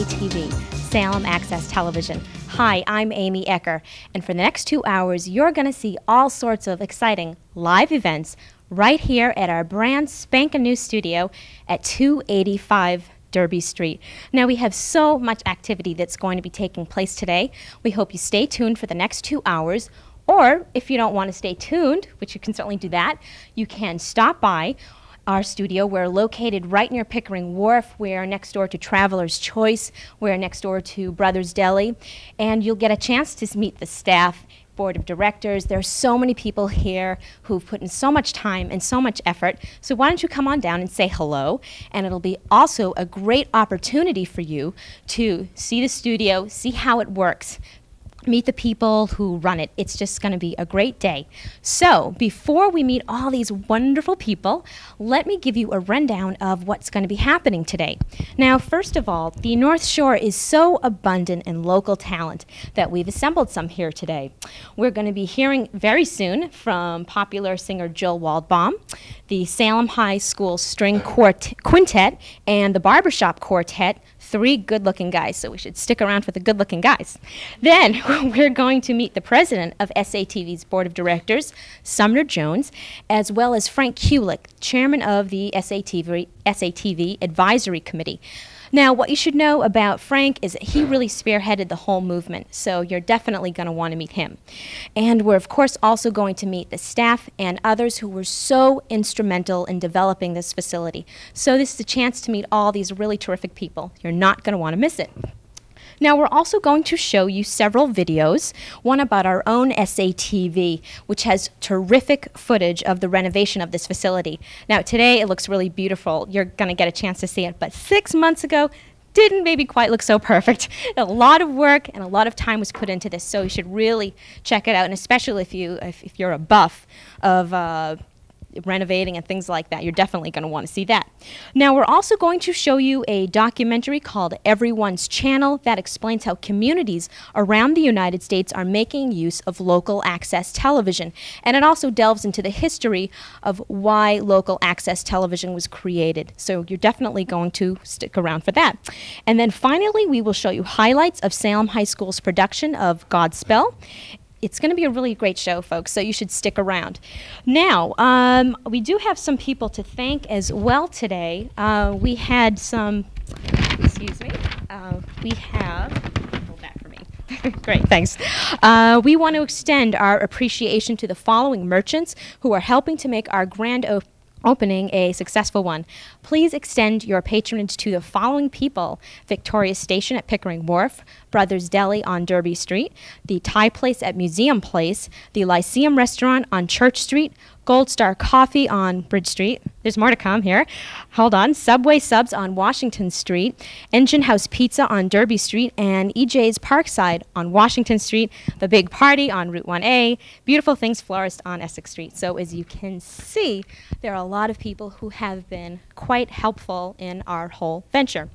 SATV, Salem Access Television. Hi, I'm Amy Ecker, and for the next 2 hours, you're going to see all sorts of exciting live events right here at our brand spanking new studio at 285 Derby Street. Now, we have so much activity that's going to be taking place today. We hope you stay tuned for the next 2 hours, or if you don't want to stay tuned, which you can certainly do that, you can stop by our studio. We're located right near Pickering Wharf. We're next door to Traveler's Choice. We're next door to Brothers Deli. And you'll get a chance to meet the staff, board of directors. There are so many people here who've put in so much time and so much effort. So why don't you come on down and say hello? And it'll be also a great opportunity for you to see the studio, see how it works, meet the people who run it. It's just going to be a great day. So before we meet all these wonderful people, let me give you a rundown of what's going to be happening today. Now, first of all, the North Shore is so abundant in local talent that we've assembled some here today. We're going to be hearing very soon from popular singer Joe Waldbaum, the Salem High School String Quintet, and the Barbershop Quartet. 3 good-looking guys, so we should stick around for the good-looking guys. Then we're going to meet the president of SATV's board of directors, Sumner Jones, as well as Frank Kulick, chairman of the SATV Advisory Committee. Now, what you should know about Frank is that he really spearheaded the whole movement, so you're definitely going to want to meet him. And we're, of course, also going to meet the staff and others who were so instrumental in developing this facility. So this is a chance to meet all these really terrific people. You're not going to want to miss it. Now, we're also going to show you several videos, one about our own SATV, which has terrific footage of the renovation of this facility. Now, today it looks really beautiful. You're going to get a chance to see it, but 6 months ago, didn't maybe quite look so perfect. A lot of work and a lot of time was put into this, so you should really check it out, and especially if you're a buff of renovating and things like that, you're definitely going to want to see that. Now, we're also going to show you a documentary called Everyone's Channel that explains how communities around the United States are making use of local access television. And it also delves into the history of why local access television was created. So you're definitely going to stick around for that. And then finally, we will show you highlights of Salem High School's production of Godspell. It's going to be a really great show, folks, so you should stick around. Now, we do have some people to thank as well today. We had some, excuse me, we have, hold that for me. Great, thanks. We want to extend our appreciation to the following merchants who are helping to make our grand opening a successful one. Please extend your patronage to the following people: Victoria Station at Pickering Wharf, Brothers Deli on Derby Street, the Thai Place at Museum Place, the Lyceum Restaurant on Church Street, Gold Star Coffee on Bridge Street. There's more to come here. Hold on. Subway Subs on Washington Street, Engine House Pizza on Derby Street, and EJ's Parkside on Washington Street, The Big Party on Route 1A, Beautiful Things Florist on Essex Street. So as you can see, there are a lot of people who have been quite helpful in our whole venture.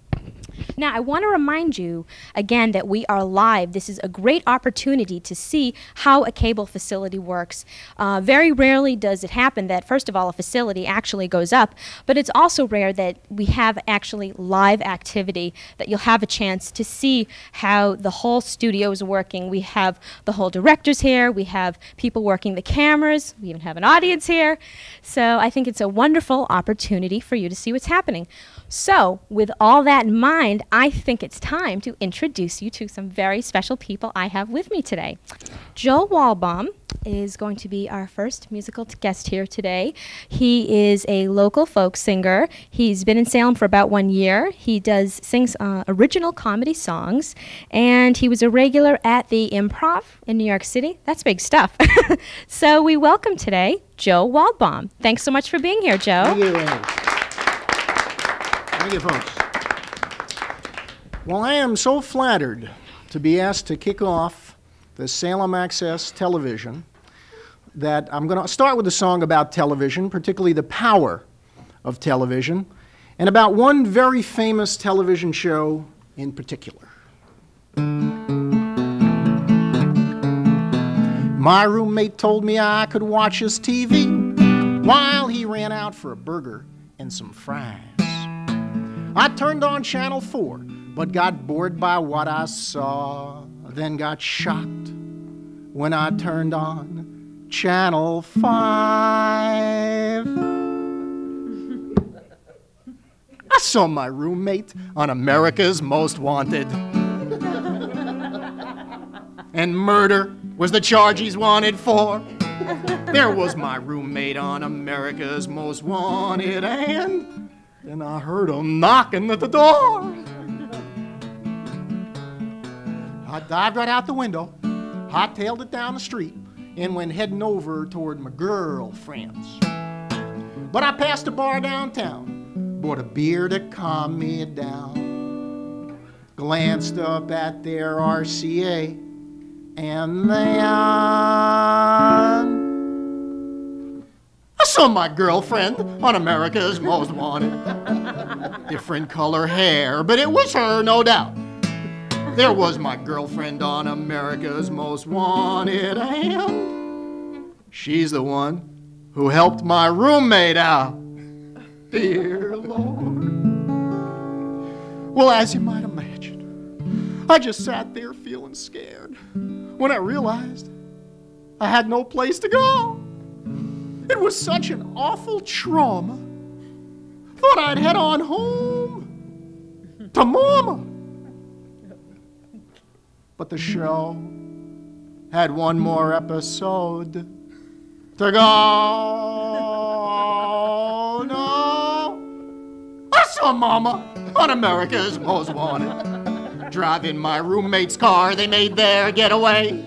Now, I want to remind you again that we are live. This is a great opportunity to see how a cable facility works. Very rarely does it happen that, first of all, a facility actually goes up, but it's also rare that we have actually live activity, that you'll have a chance to see how the whole studio is working. We have the whole directors here. We have people working the cameras. We even have an audience here. So I think it's a wonderful opportunity for you to see what's happening. So with all that in mind, I think it's time to introduce you to some very special people I have with me today. Joe Waldbaum is going to be our first musical guest here today. He is a local folk singer. He's been in Salem for about 1 year. He sings original comedy songs, and he was a regular at the Improv in New York City. That's big stuff. So we welcome today Joe Waldbaum. Thanks so much for being here, Joe. Thank you, Annie. Thank you, folks. Well, I am so flattered to be asked to kick off the Salem Access Television that I'm going to start with a song about television, particularly the power of television, and about one very famous television show in particular. My roommate told me I could watch his TV while he ran out for a burger and some fries. I turned on Channel 4, but got bored by what I saw, then got shocked when I turned on Channel 5. I saw my roommate on America's Most Wanted. And murder was the charge he's wanted for. There was my roommate on America's Most Wanted, and then I heard him knocking at the door. I dived right out the window, hot-tailed it down the street, and went heading over toward my girlfriend's. But I passed a bar downtown, bought a beer to calm me down, glanced up at their RCA, and then I saw my girlfriend on America's Most Wanted. Different color hair, but it was her, no doubt. There was my girlfriend on America's Most Wanted, and she's the one who helped my roommate out. Dear Lord. Well, as you might imagine, I just sat there feeling scared when I realized I had no place to go. It was such an awful trauma. Thought I'd head on home to Mama. But the show had one more episode to go. No, I saw Mama on America's Most Wanted. Driving my roommate's car, they made their getaway.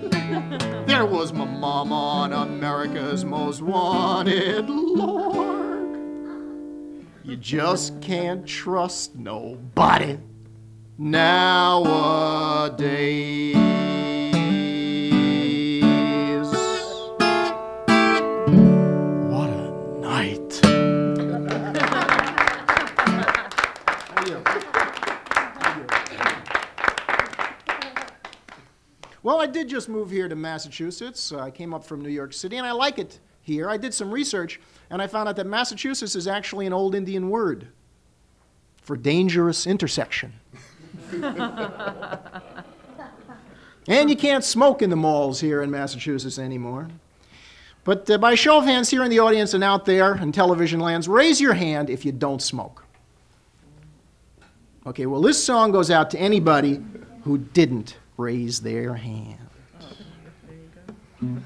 There was my mama on America's Most Wanted. Lord, you just can't trust nobody nowadays. What a night. Well, I did just move here to Massachusetts. I came up from New York City, and I like it here. I did some research, and I found out that Massachusetts is actually an old Indian word for dangerous intersection. And you can't smoke in the malls here in Massachusetts anymore. But by show of hands here in the audience and out there in television lands, raise your hand if you don't smoke. Okay, well, this song goes out to anybody who didn't raise their hand.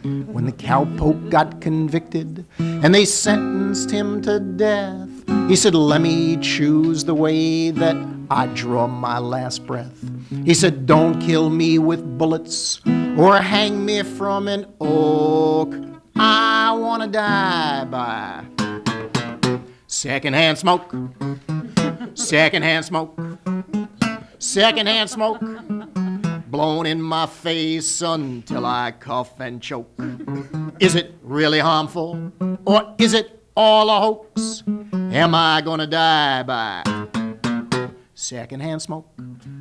When the cowpoke got convicted and they sentenced him to death, he said, "Let me choose the way that I draw my last breath." He said, "Don't kill me with bullets or hang me from an oak. I want to die by secondhand smoke, secondhand smoke, secondhand smoke, blown in my face until I cough and choke. Is it really harmful, or is it all a hoax? Am I gonna die by secondhand smoke?"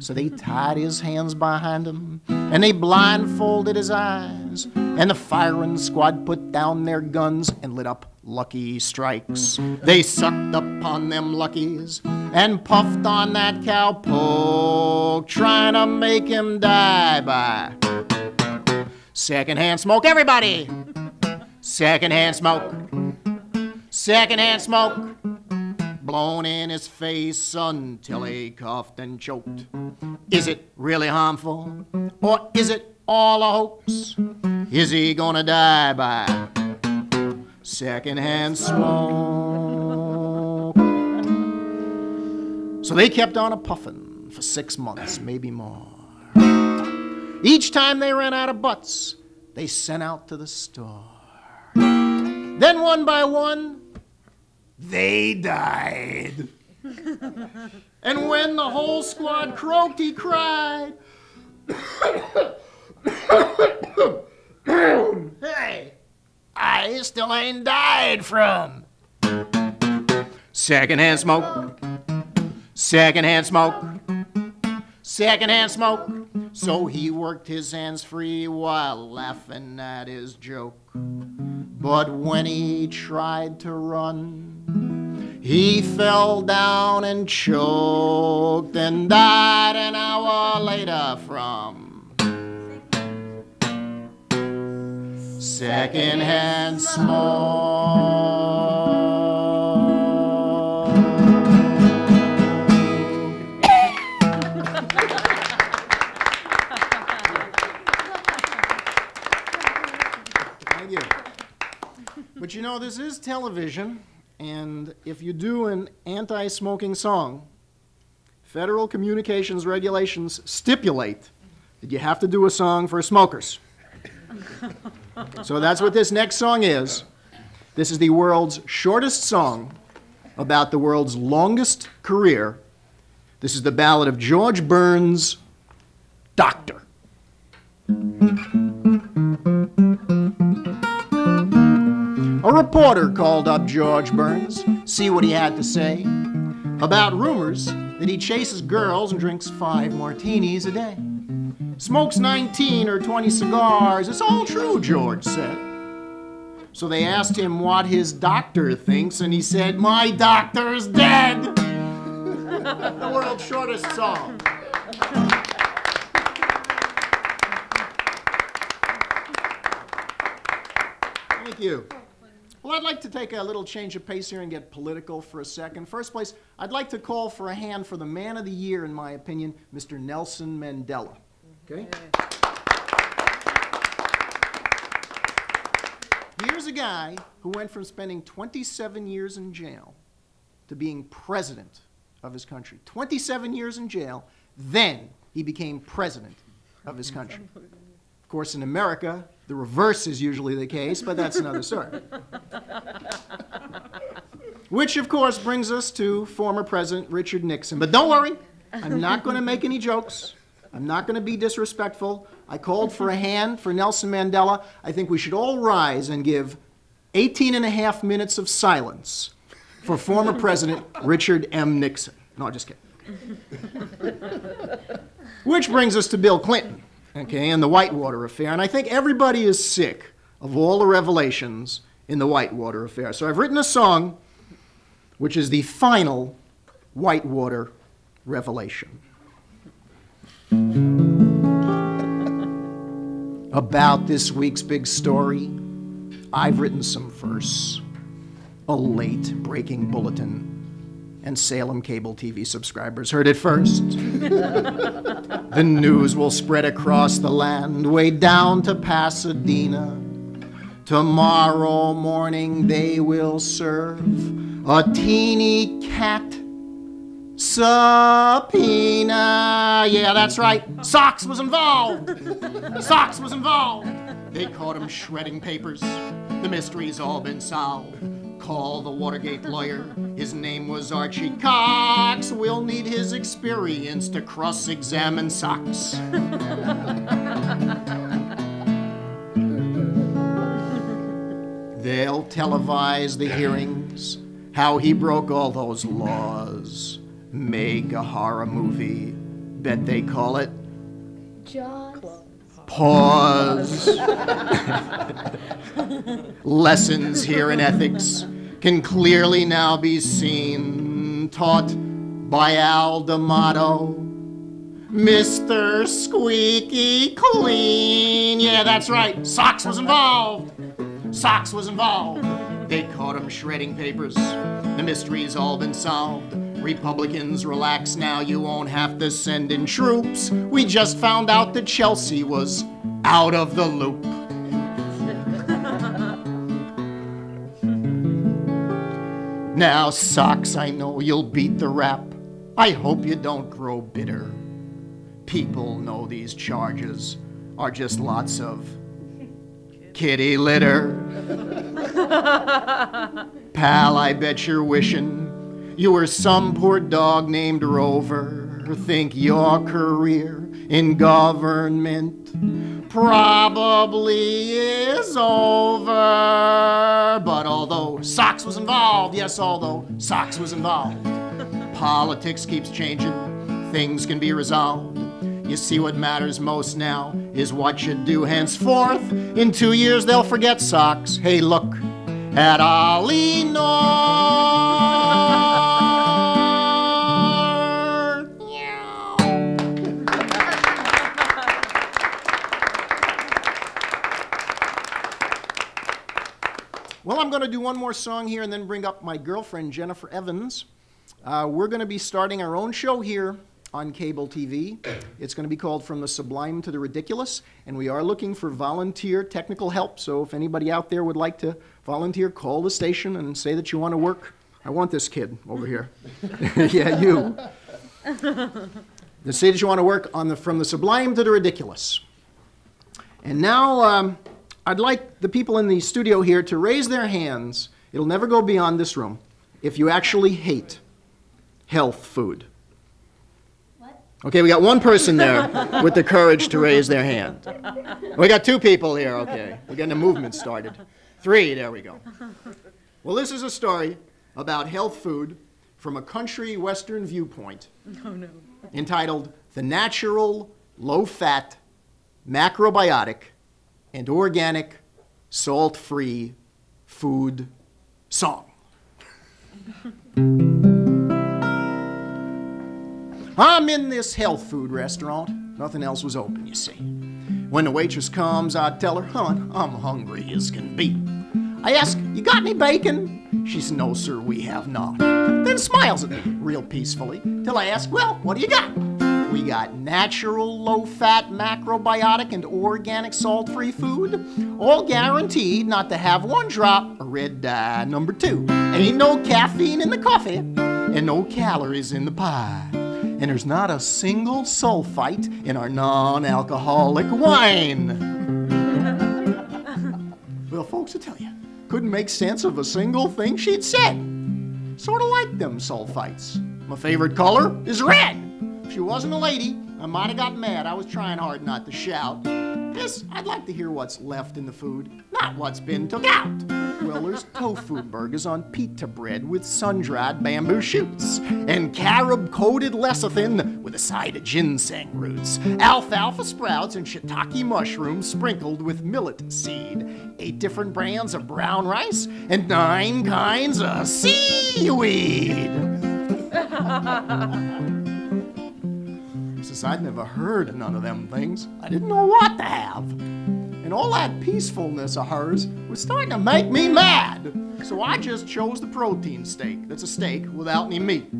So they tied his hands behind him, and they blindfolded his eyes, and the firing squad put down their guns and lit up Lucky Strikes. They sucked upon them Luckies and puffed on that cowpoke, trying to make him die by secondhand smoke. Everybody! Secondhand smoke. Secondhand smoke. Blown in his face until he coughed and choked. Is it really harmful, or is it all a hoax? Is he gonna die by secondhand smoke? So they kept on a-puffin' for 6 months, maybe more. Each time they ran out of butts, they sent out to the store. Then one by one, they died. And when the whole squad croaked, he cried, "Hey, I still ain't died from secondhand smoke, secondhand smoke, secondhand smoke." So he worked his hands free while laughing at his joke. But when he tried to run, He fell down and choked and died an hour later from secondhand smoke. Thank you. But you know, this is television. And if you do an anti-smoking song, federal communications regulations stipulate that you have to do a song for smokers. So that's what this next song is. This is the world's shortest song about the world's longest career. This is the ballad of George Burns' Doctor. A reporter called up George Burns, see what he had to say about rumors that he chases girls and drinks 5 martinis a day. Smokes 19 or 20 cigars. It's all true, George said. So they asked him what his doctor thinks, and he said, "My doctor's dead." The world's shortest song. Thank you. Well, I'd like to take a little change of pace here and get political for a second. First place, I'd like to call for a hand for the man of the year, in my opinion, Mr. Nelson Mandela. Okay? Here's a guy who went from spending 27 years in jail to being president of his country. 27 years in jail, then he became president of his country. Of course, in America, the reverse is usually the case, but that's another story. Which, of course, brings us to former President Richard Nixon. But don't worry, I'm not going to make any jokes. I'm not going to be disrespectful. I called for a hand for Nelson Mandela. I think we should all rise and give 18.5 minutes of silence for former President Richard M. Nixon. No, just kidding. Which brings us to Bill Clinton. Okay, and the Whitewater affair. And I think everybody is sick of all the revelations in the Whitewater affair. So I've written a song which is the final Whitewater revelation. About this week's big story, I've written some verse, a late breaking bulletin, and Salem cable TV subscribers heard it first. The news will spread across the land, way down to Pasadena. Tomorrow morning they will serve a teeny cat subpoena. Yeah, that's right. Socks was involved. Socks was involved. They caught him shredding papers. The mystery's all been solved. Call the Watergate lawyer. His name was Archie Cox. We'll need his experience to cross-examine Socks. They'll televise the hearings, how he broke all those laws. Make a horror movie. Bet they call it Jaws. Pause. Lessons here in ethics can clearly now be seen, taught by Al D'Amato, Mr. Squeaky Clean. Yeah, that's right. Socks was involved. Socks was involved. They caught him shredding papers. The mystery's all been solved. Republicans, relax now, you won't have to send in troops. We just found out that Chelsea was out of the loop. Now, Socks, I know you'll beat the rap. I hope you don't grow bitter. People know these charges are just lots of kitty litter. Pal, I bet you're wishing you were some poor dog named Rover. Think your career in government probably is over. But although Socks was involved, yes, although Socks was involved, politics keeps changing, things can be resolved. You see, what matters most now is what you do henceforth. In 2 years they'll forget Socks. Hey, look at Ollie North. Well, I'm going to do one more song here and then bring up my girlfriend, Jennifer Evans. We're going to be starting our own show here on cable TV. It's going to be called From the Sublime to the Ridiculous, and we are looking for volunteer technical help. So if anybody out there would like to volunteer, call the station and say that you want to work. I want this kid over here. Yeah, you. To say that you want to work on From the Sublime to the Ridiculous. And now I'd like the people in the studio here to raise their hands. It'll never go beyond this room if you actually hate health food. What? Okay, we got one person there with the courage to raise their hand. We got 2 people here, okay. We're getting a movement started. 3, there we go. Well, this is a story about health food from a country western viewpoint. Oh, no. Entitled The Natural, Low-Fat, Macrobiotic, and Organic, Salt-Free Food Song. I'm in this health food restaurant. Nothing else was open, you see. When the waitress comes, I tell her, "Hon, I'm hungry as can be." I ask, "You got any bacon?" She says, "No, sir, we have not." Then smiles at me real peacefully till I ask, "Well, what do you got?" "We got natural, low-fat, macrobiotic, and organic salt-free food, all guaranteed not to have one drop of red dye. Number 2, ain't no caffeine in the coffee, and no calories in the pie. And there's not a single sulfite in our non-alcoholic wine." Well, folks, I tell you, couldn't make sense of a single thing she'd said. Sort of like them sulfites. My favorite color is red. If she wasn't a lady, I might have got mad. I was trying hard not to shout. Yes, I'd like to hear what's left in the food, not what's been took out. Well, there's tofu burgers on pita bread with sun-dried bamboo shoots, and carob-coated lecithin with a side of ginseng roots, alfalfa sprouts and shiitake mushrooms sprinkled with millet seed, 8 different brands of brown rice, and 9 kinds of seaweed. Since I'd never heard of none of them things, I didn't know what to have. And all that peacefulness of hers was starting to make me mad. So I just chose the protein steak. That's a steak without any meat.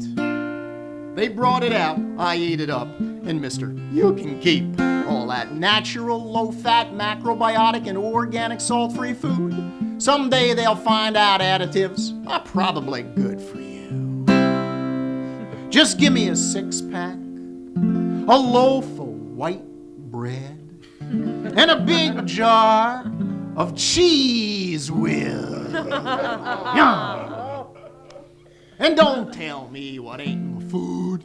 They brought it out, I ate it up, and mister, you can keep all that natural, low-fat, macrobiotic, and organic salt-free food. Someday they'll find out additives are probably good for you. Just give me a 6-pack, a loaf of white bread, and a big jar of Cheese Whiz. And don't tell me what ain't my food.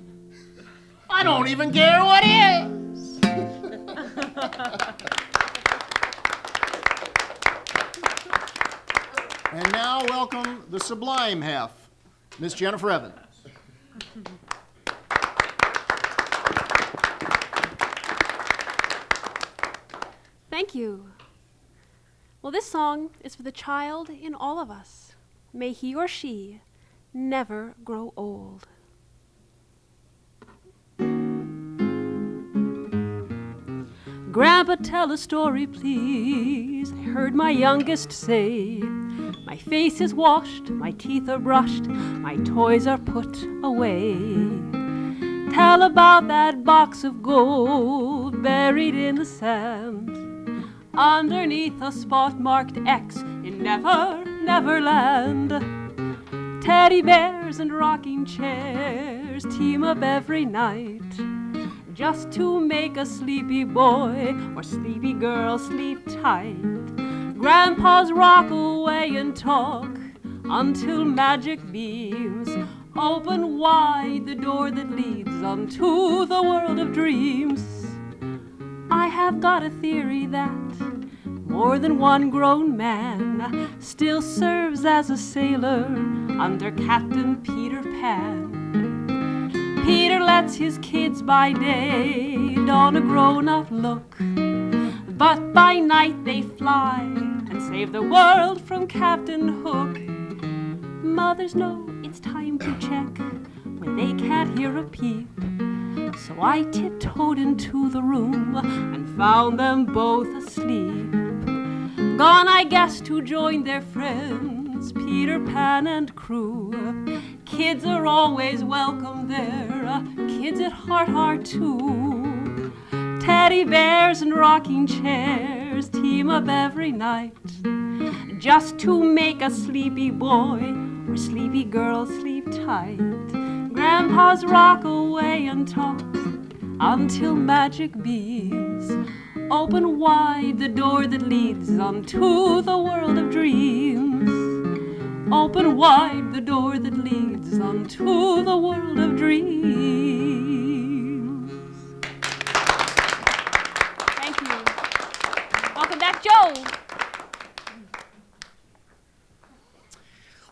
I don't even care what is. And now welcome the sublime half, Miss Jennifer Evans. Thank you. Well, this song is for the child in all of us. May he or she never grow old. Grandpa, tell a story, please. I heard my youngest say, my face is washed, my teeth are brushed, my toys are put away. Tell about that box of gold buried in the sand, underneath a spot-marked X in Never, Neverland. Teddy bears and rocking chairs team up every night, just to make a sleepy boy or sleepy girl sleep tight. Grandpas rock away and talk until magic beams open wide the door that leads unto the world of dreams. I have got a theory that more than one grown man still serves as a sailor under Captain Peter Pan. Peter lets his kids by day don a grown-up look, but by night they fly and save the world from Captain Hook. Mothers know it's time to check when they can't hear a peep, so I tiptoed into the room and found them both asleep. Gone, I guess, to join their friends, Peter Pan and crew. Kids are always welcome there, kids at heart are too. Teddy bears and rocking chairs team up every night, just to make a sleepy boy or sleepy girl sleep tight. Grandpas rock away and talk until magic beams open wide the door that leads unto the world of dreams. Open wide the door that leads unto the world of dreams. Thank you. Welcome back, Joe.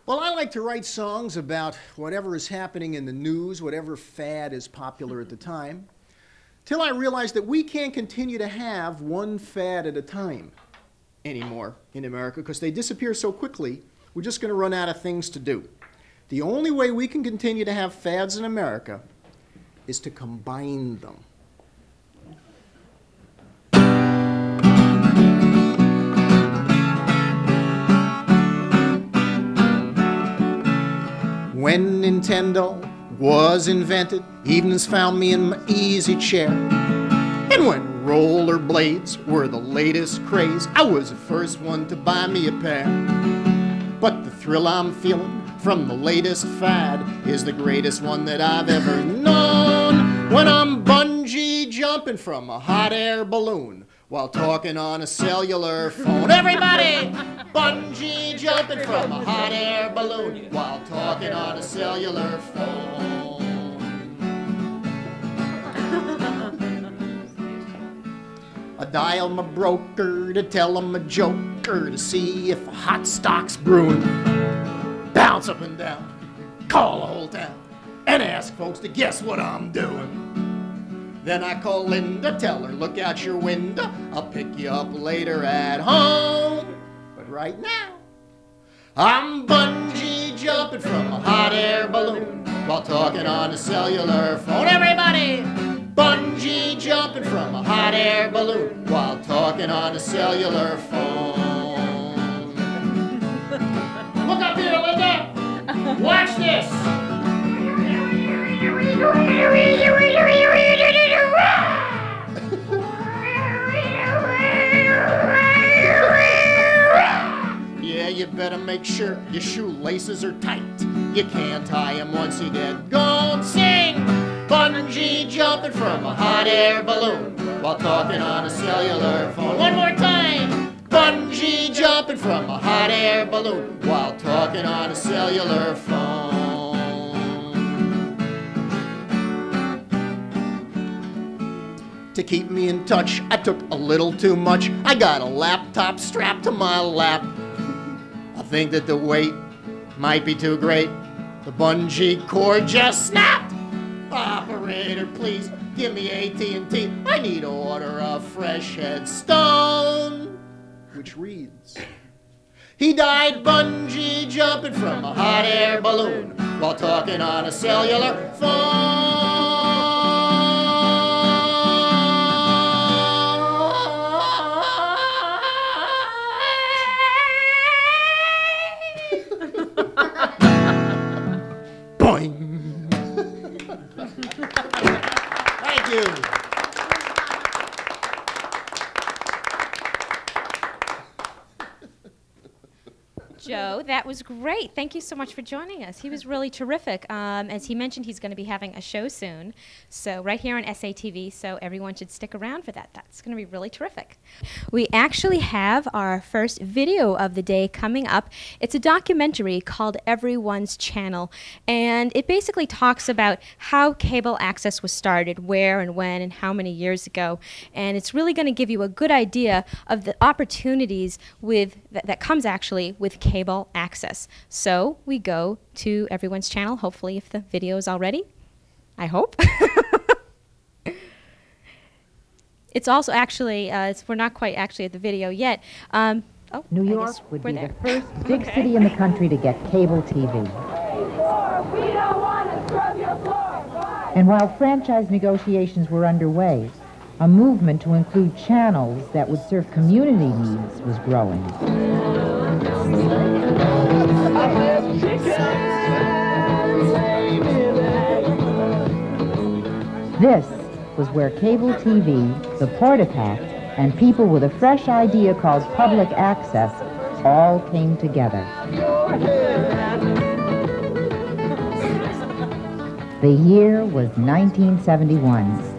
Well, I like to write songs about whatever is happening in the news, whatever fad is popular at the time, till I realized that we can't continue to have one fad at a time anymore in America because they disappear so quickly, we're just going to run out of things to do. The only way we can continue to have fads in America is to combine them. When Nintendo was invented, evenings found me in my easy chair. And when rollerblades were the latest craze, I was the first one to buy me a pair. But the thrill I'm feeling from the latest fad is the greatest one that I've ever known. When I'm bungee jumping from a hot air balloon while talking on a cellular phone. Everybody! Bungee jumping from a hot air balloon while talking on a cellular phone. I dial my broker to tell him a joker to see if a hot stock's brewing. Bounce up and down, call the whole town, and ask folks to guess what I'm doing. Then I call Linda, tell her, look out your window, I'll pick you up later at home. But right now, I'm bungee jumping from a hot air balloon while talking on a cellular phone. Everybody! Bungee jumping from a hot air balloon while talking on a cellular phone. Look up here, Linda! Watch this! Yeah, you better make sure your shoelaces are tight. You can't tie them once you get going. Sing! Bungee jumping from a hot air balloon while talking on a cellular phone. One more time! Bungee jumping from a hot air balloon while talking on a cellular phone. To keep me in touch, I took a little too much. I got a laptop strapped to my lap. I think that the weight might be too great. The bungee cord just snapped. Operator, please give me AT&T. I need to order a fresh headstone. Which reads, he died bungee jumping from a hot air balloon while talking on a cellular phone. Boing. Thank you. Joe, that was great. Thank you so much for joining us. He was really terrific. As he mentioned, he's going to be having a show soon, so right here on SATV, so everyone should stick around for that. That's going to be really terrific. We actually have our first video of the day coming up. It's a documentary called Everyone's Channel, and it basically talks about how cable access was started, where and when and how many years ago, and it's really going to give you a good idea of the opportunities with that comes actually with cable access. So we go to Everyone's Channel, hopefully if the video is all ready. I hope. It's also actually, we're not quite actually at the video yet. New York would be the first big city in the country to get cable TV. We don't want to scrub your floor. And while franchise negotiations were underway, A movement to include channels that would serve community needs was growing. This was where cable TV, the Portapack, and people with a fresh idea called public access all came together. The year was 1971.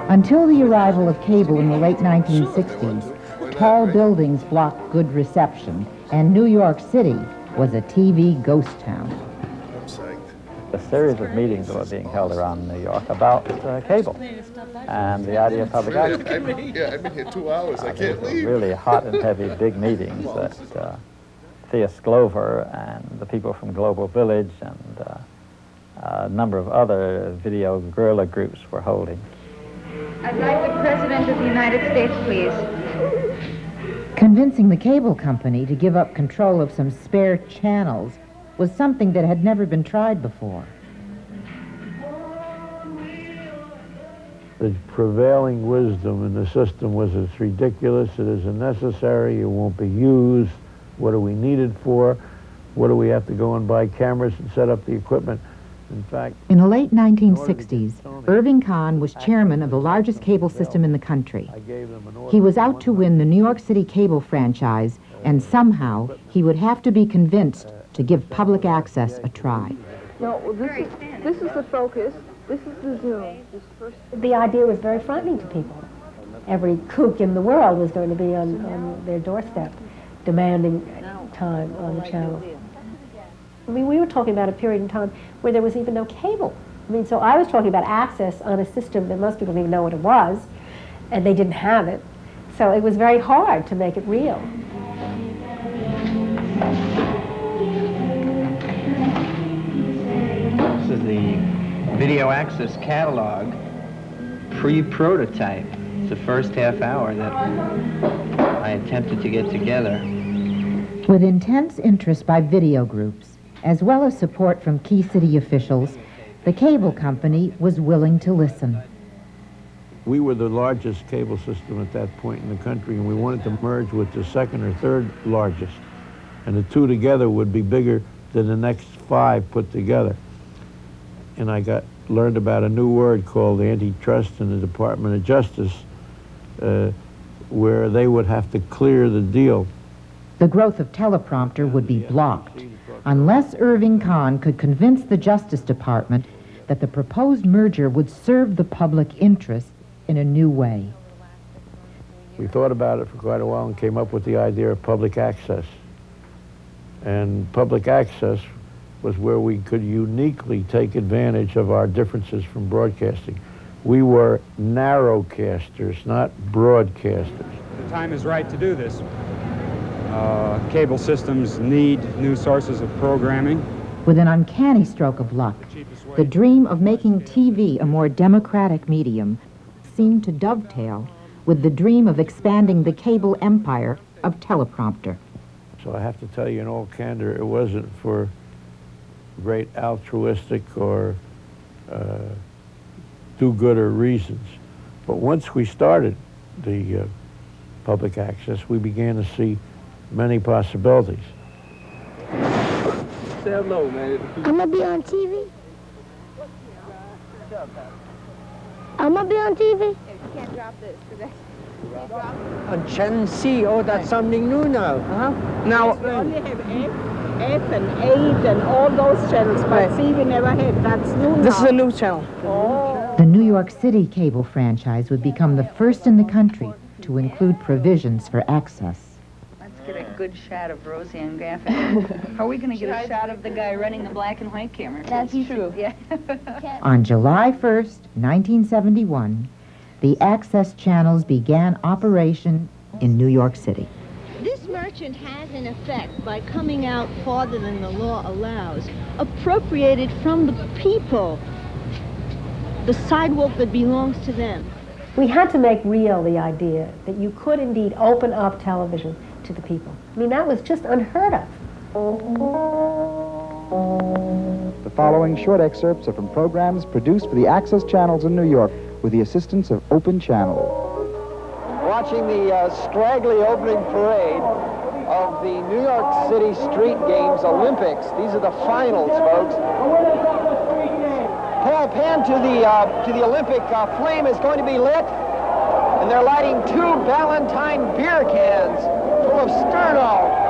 Until the arrival of cable in the late 1960s, tall buildings blocked good reception, and New York City was a TV ghost town. A series of meetings were being held around New York about cable and the idea of public access. I've been here 2 hours. I can't leave. Really hot and heavy big meetings that Theus Glover and the people from Global Village and a number of other video guerrilla groups were holding. I'd like the President of the United States, please. Convincing the cable company to give up control of some spare channels was something that had never been tried before. The prevailing wisdom in the system was it's ridiculous, it isn't necessary, it won't be used, what do we need it for, what do we have to go and buy cameras and set up the equipment. In fact, in the late 1960s, Irving Kahn was chairman of the largest cable system in the country. He was out to win the New York City cable franchise, and somehow he would have to be convinced to give public access a try. No, this is the focus. This is the zoom. The idea was very frightening to people. Every kook in the world was going to be on their doorstep, demanding time on the channel. I mean, we were talking about a period in time where there was even no cable. I mean, so I was talking about access on a system that most people didn't even know what it was, and they didn't have it. So it was very hard to make it real. This is the video access catalog pre-prototype. It's the first half hour that I attempted to get together. With intense interest by video groups, as well as support from key city officials, the cable company was willing to listen. we were the largest cable system at that point in the country, and we wanted to merge with the second or third largest. And the two together would be bigger than the next five put together. And I learned about a new word called antitrust in the Department of Justice, where they would have to clear the deal. The growth of teleprompter would be blocked unless Irving Kahn could convince the Justice Department that the proposed merger would serve the public interest in a new way. We thought about it for quite a while and came up with the idea of public access. And public access was where we could uniquely take advantage of our differences from broadcasting. We were narrowcasters, not broadcasters. The time is right to do this. Cable systems need new sources of programming. With an uncanny stroke of luck, the dream of making TV a more democratic medium seemed to dovetail with the dream of expanding the cable empire of teleprompter. So I have to tell you in all candor, it wasn't for great altruistic or do-gooder reasons. But once we started the public access, we began to see many possibilities. Say hello, man. I'm gonna be on TV. I'm gonna be on TV. You can't drop this. On Channel C, oh, that's something new now. Now, we only have F and 8 and all those channels, but C we never had. That's new now. This is a new channel. Oh. The New York City cable franchise would become the first in the country to include provisions for access. Let's get a good shot of Roseanne Graffin. How are we going to get a shot of the guy running the black and white camera? That's true. Yeah. On July 1st, 1971, the access channels began operation in New York City. This merchant has, in effect, by coming out farther than the law allows, appropriated from the people the sidewalk that belongs to them. We had to make real the idea that you could indeed open up television to the people. I mean, that was just unheard of. The following short excerpts are from programs produced for the Access channels in New York with the assistance of Open Channel. Watching the scraggly opening parade of the New York City Street Games Olympics. These are the finals, folks. Paul, pan to the Olympic flame is going to be lit, and they're lighting 2 Ballantine beer cans full of Sterno.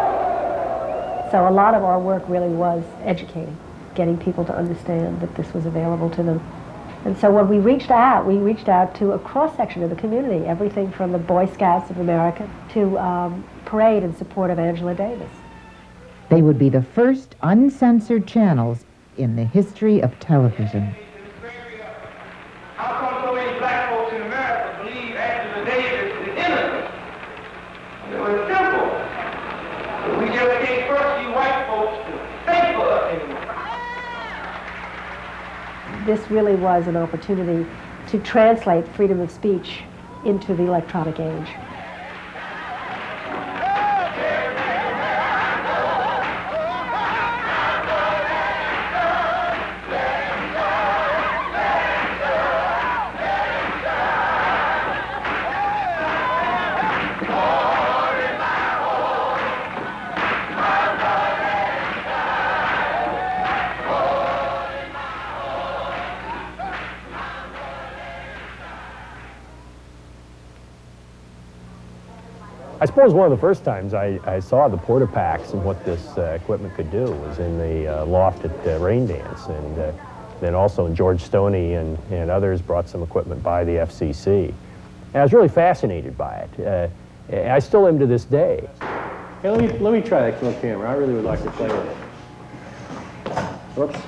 So a lot of our work really was educating, getting people to understand that this was available to them. And so when we reached out to a cross-section of the community, everything from the Boy Scouts of America to Parade in support of Angela Davis. They would be the first uncensored channels in the history of television. How come so many black folks in America believe Angela Davis is innocent? It was simple. We just can't force you white folks to think for us anymore. This really was an opportunity to translate freedom of speech into the electronic age. I suppose one of the first times I saw the porta-packs and what this equipment could do was in the loft at Rain Dance, and then also George Stoney and others brought some equipment by the FCC. And I was really fascinated by it. I still am to this day. Hey, let me try that little camera. I really would like to play with it. Whoops.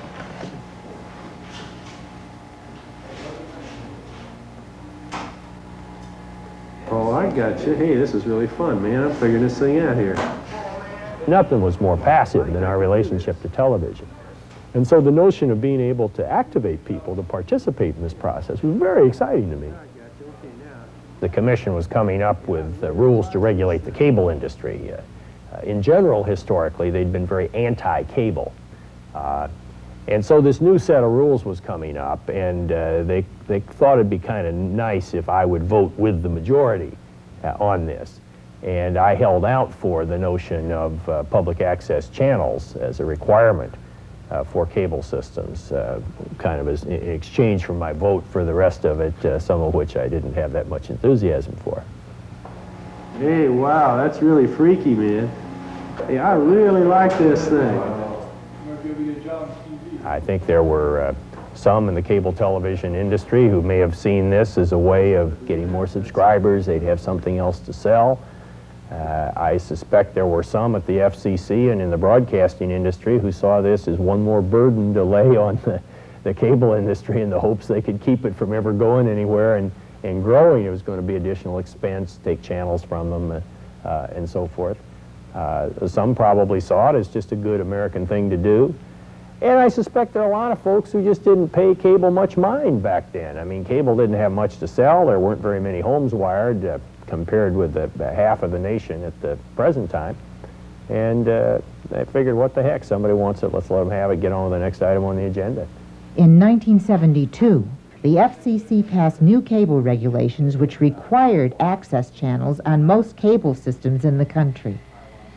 Oh, I got you. Hey, this is really fun, man. I'm figuring this thing out here. Nothing was more passive than our relationship to television. And so the notion of being able to activate people to participate in this process was very exciting to me. The commission was coming up with rules to regulate the cable industry. In general, historically, they'd been very anti-cable. And so this new set of rules was coming up, and they thought it'd be kind of nice if I would vote with the majority on this. And I held out for the notion of public access channels as a requirement for cable systems, kind of as in exchange for my vote for the rest of it, some of which I didn't have that much enthusiasm for. Hey, wow, that's really freaky, man. Hey, I really like this thing. I think there were some in the cable television industry who may have seen this as a way of getting more subscribers. They'd have something else to sell. I suspect there were some at the FCC and in the broadcasting industry who saw this as one more burden to lay on the cable industry in the hopes they could keep it from ever going anywhere and growing. It was going to be additional expense, take channels from them, and so forth. Some probably saw it as just a good American thing to do. And I suspect there are a lot of folks who just didn't pay cable much mind back then. I mean, cable didn't have much to sell. There weren't very many homes wired compared with the half of the nation at the present time. And I figured, what the heck, somebody wants it, let's let them have it, get on with the next item on the agenda. In 1972, the FCC passed new cable regulations which required access channels on most cable systems in the country.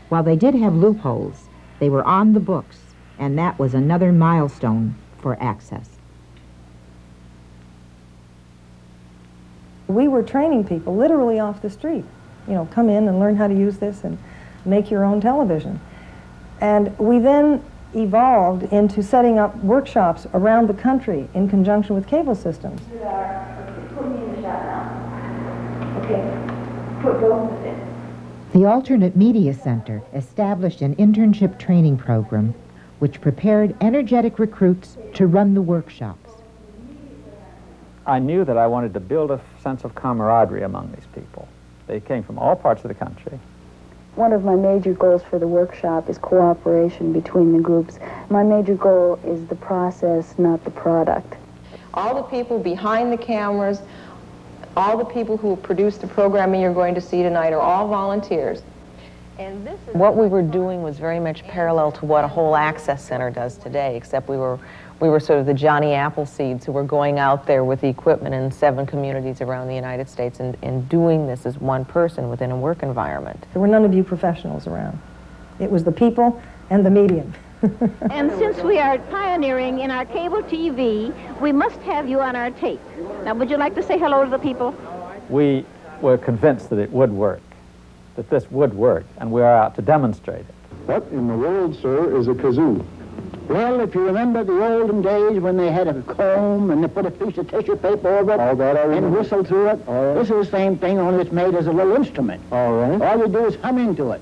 While they did have loopholes, they were on the books, and that was another milestone for access. We were training people literally off the street. You know, come in and learn how to use this and make your own television. And we then evolved into setting up workshops around the country in conjunction with cable systems. Put me in the shot now. Okay. Go with it. The Alternate Media Center established an internship training program which prepared energetic recruits to run the workshops. I knew that I wanted to build a sense of camaraderie among these people. They came from all parts of the country. One of my major goals for the workshop is cooperation between the groups. My major goal is the process, not the product. All the people behind the cameras, all the people who produce the programming you're going to see tonight are all volunteers. What we were doing was very much parallel to what a whole access center does today, except we were sort of the Johnny Appleseeds who were going out there with the equipment in 7 communities around the United States and doing this as one person within a work environment. There were none of you professionals around. It was the people and the medium. And since we are pioneering in our cable TV, we must have you on our tape. Now, would you like to say hello to the people? We were convinced that it would work, that this would work, and we are out to demonstrate it. What in the world, sir, is a kazoo? Well, if you remember the olden days when they had a comb and they put a piece of tissue paper over it and whistled through it, this is the same thing, only it's made as a little instrument. All right. All you do is hum into it.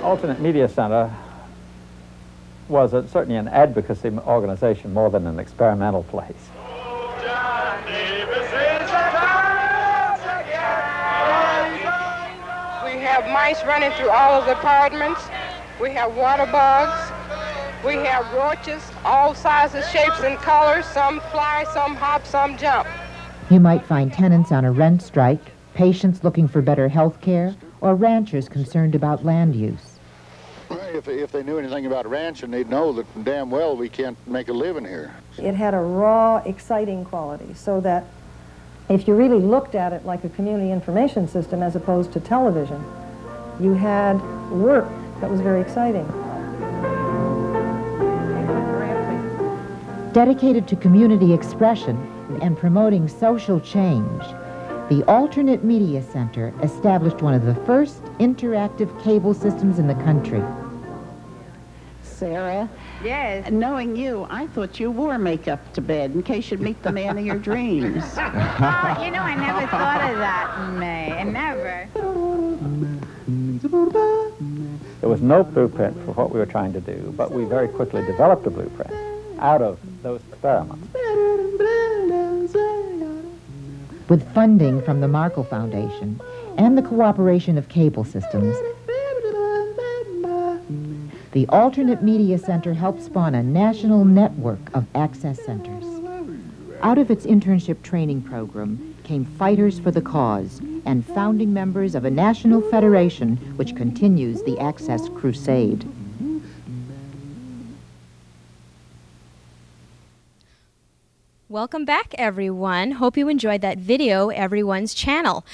Alternate Media Center was certainly an advocacy organization more than an experimental place. We have mice running through all of the apartments. We have water bugs. We have roaches, all sizes, shapes, and colors. Some fly, some hop, some jump. You might find tenants on a rent strike, patients looking for better health care, or ranchers concerned about land use. If they knew anything about ranching, they'd know that damn well we can't make a living here. It had a raw, exciting quality, so that if you really looked at it like a community information system as opposed to television, you had work that was very exciting. Dedicated to community expression and promoting social change, the Alternate Media Center established one of the first interactive cable systems in the country. Sarah? Yes? Knowing you, I thought you wore makeup to bed in case you'd meet the man of your dreams. Oh, you know, I never thought of that, May. I never. There was no blueprint for what we were trying to do, but we very quickly developed a blueprint out of those experiments. With funding from the Markle Foundation and the cooperation of cable systems, the Alternate Media Center helped spawn a national network of access centers. Out of its internship training program came fighters for the cause and founding members of a national federation which continues the access crusade. Welcome back, everyone. Hope you enjoyed that video, Everyone's Channel.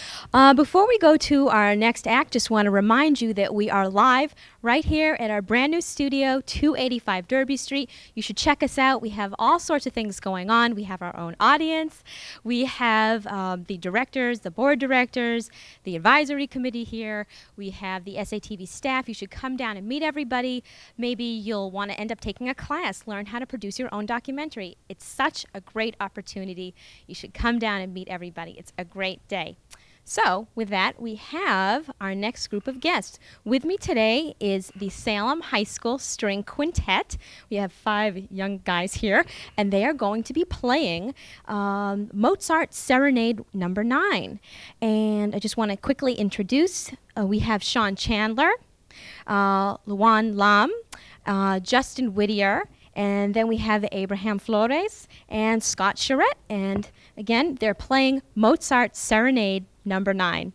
Before we go to our next act, just want to remind you that we are live right here at our brand new studio, 285 Derby Street. You should check us out. We have all sorts of things going on. We have our own audience. We have the directors, the board directors, the advisory committee here. We have the SATV staff. You should come down and meet everybody. Maybe you'll want to end up taking a class, learn how to produce your own documentary. It's such a great opportunity. You should come down and meet everybody. It's a great day. So, with that, we have our next group of guests. With me today is the Salem High School String Quintet. We have 5 young guys here, and they are going to be playing Mozart Serenade No. 9. And I just want to quickly introduce, we have Sean Chandler, Luan Lam, Justin Whittier, and then we have Abraham Flores and Scott Charette. And again, they're playing Mozart Serenade No. 9.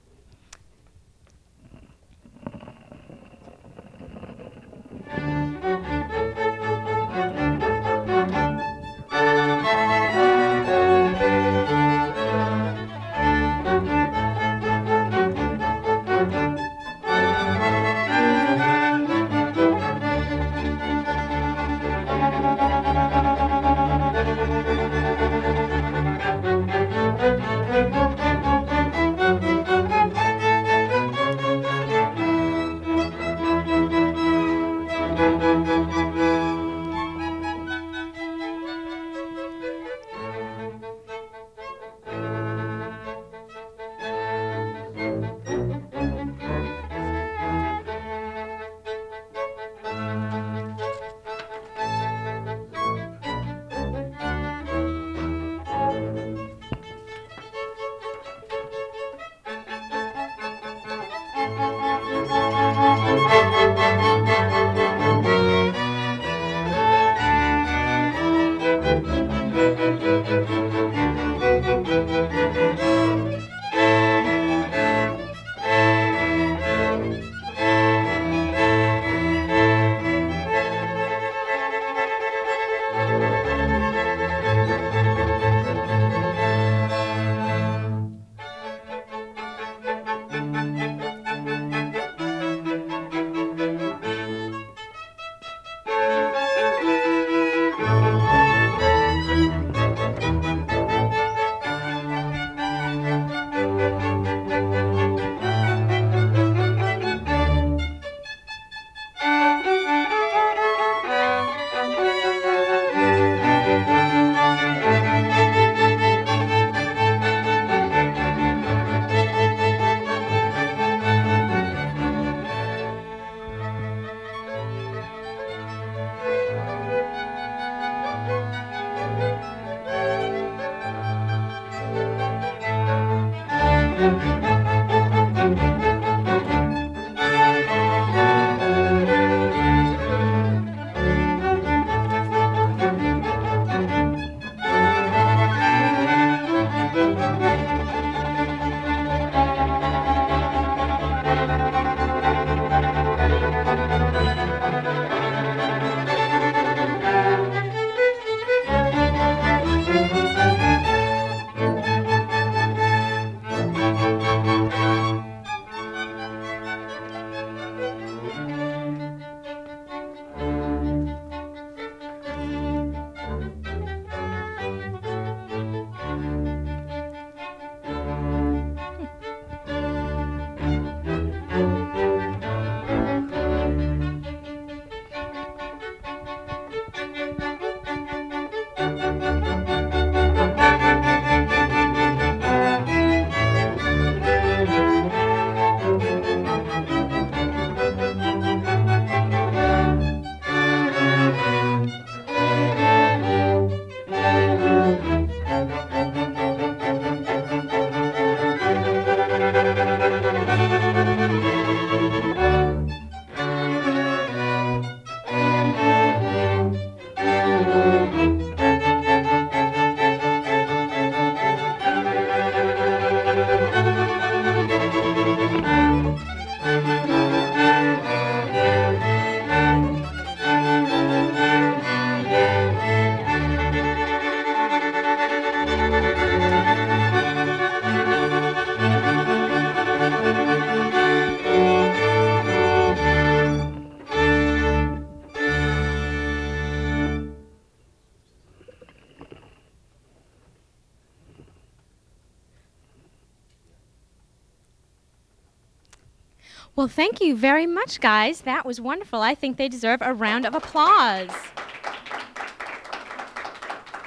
Well, thank you very much, guys. That was wonderful. I think they deserve a round of applause.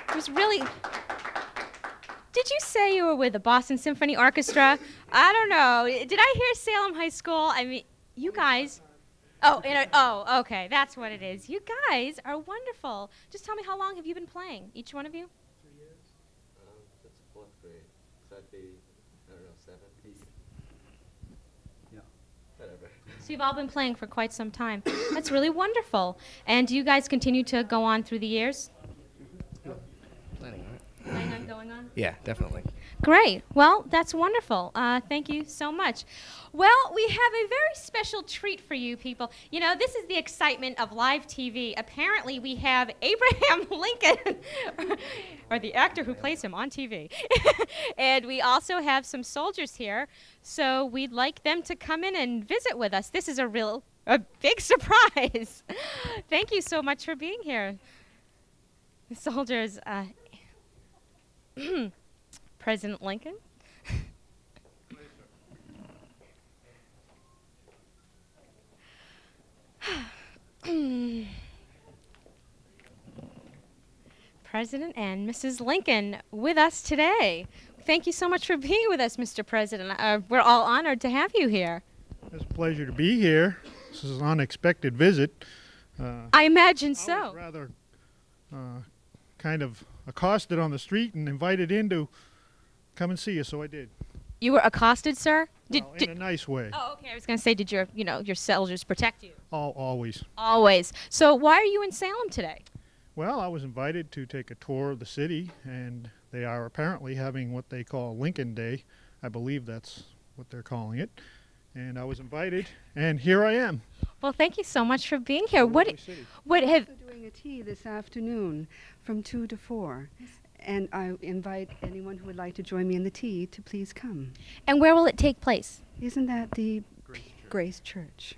It was really... Did you say you were with the Boston Symphony Orchestra? I don't know. Did I hear Salem High School? I mean, you guys... Oh, okay. That's what it is. You guys are wonderful. Just tell me, how long have you been playing, each one of you? 2 years. That's fourth grade. So that'd be, I don't know, 7, 8. Yeah. Whatever. So you've all been playing for quite some time. That's really wonderful. And do you guys continue to go on through the years? Planning on it. Planning on going on? Yeah, definitely. Great. Well, that's wonderful. Thank you so much. Well, we have a very special treat for you people. You know, this is the excitement of live TV. Apparently, we have Abraham Lincoln, or the actor who plays him on TV. And we also have some soldiers here, so we'd like them to come in and visit with us. This is a big surprise. Thank you so much for being here. The soldiers, President Lincoln. President and Mrs. Lincoln with us today. Thank you so much for being with us, Mr. President. We're all honored to have you here. It's a pleasure to be here. This is an unexpected visit. I imagine so. I was rather kind of accosted on the street and invited in to come and see you, so I did. You were accosted, sir? In a nice way. Oh, okay. I was going to say, did your soldiers protect you? Always. Always. So why are you in Salem today? Well, I was invited to take a tour of the city, and They are apparently having what they call Lincoln Day. I believe that's what they're calling it. And I was invited, and here I am. Well, thank you so much for being here. What have We're doing a tea this afternoon from 2 to 4. And I invite anyone who would like to join me in the tea to please come. And where will it take place? Isn't that the Grace Church?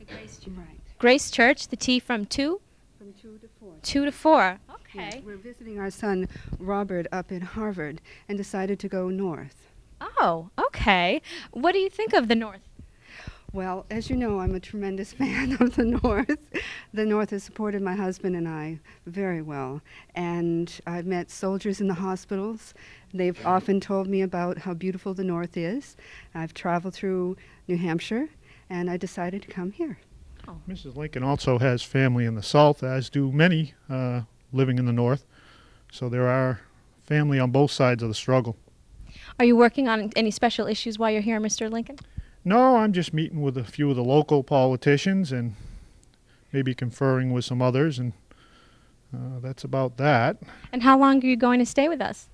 Right. Grace Church, the tea from 2? From 2 to 4. 2 to 4. Okay. Yes, we're visiting our son Robert up in Harvard and decided to go north. Oh, okay. What do you think of the North? Well, as you know, I'm a tremendous fan of the North. The North has supported my husband and I very well. And I've met soldiers in the hospitals. They've often told me about how beautiful the North is. I've traveled through New Hampshire, and I decided to come here. Mrs. Lincoln also has family in the South, as do many living in the North. So there are family on both sides of the struggle. Are you working on any special issues while you're here, Mr. Lincoln? No, I'm just meeting with a few of the local politicians and maybe conferring with some others, and that's about that. And how long are you going to stay with us?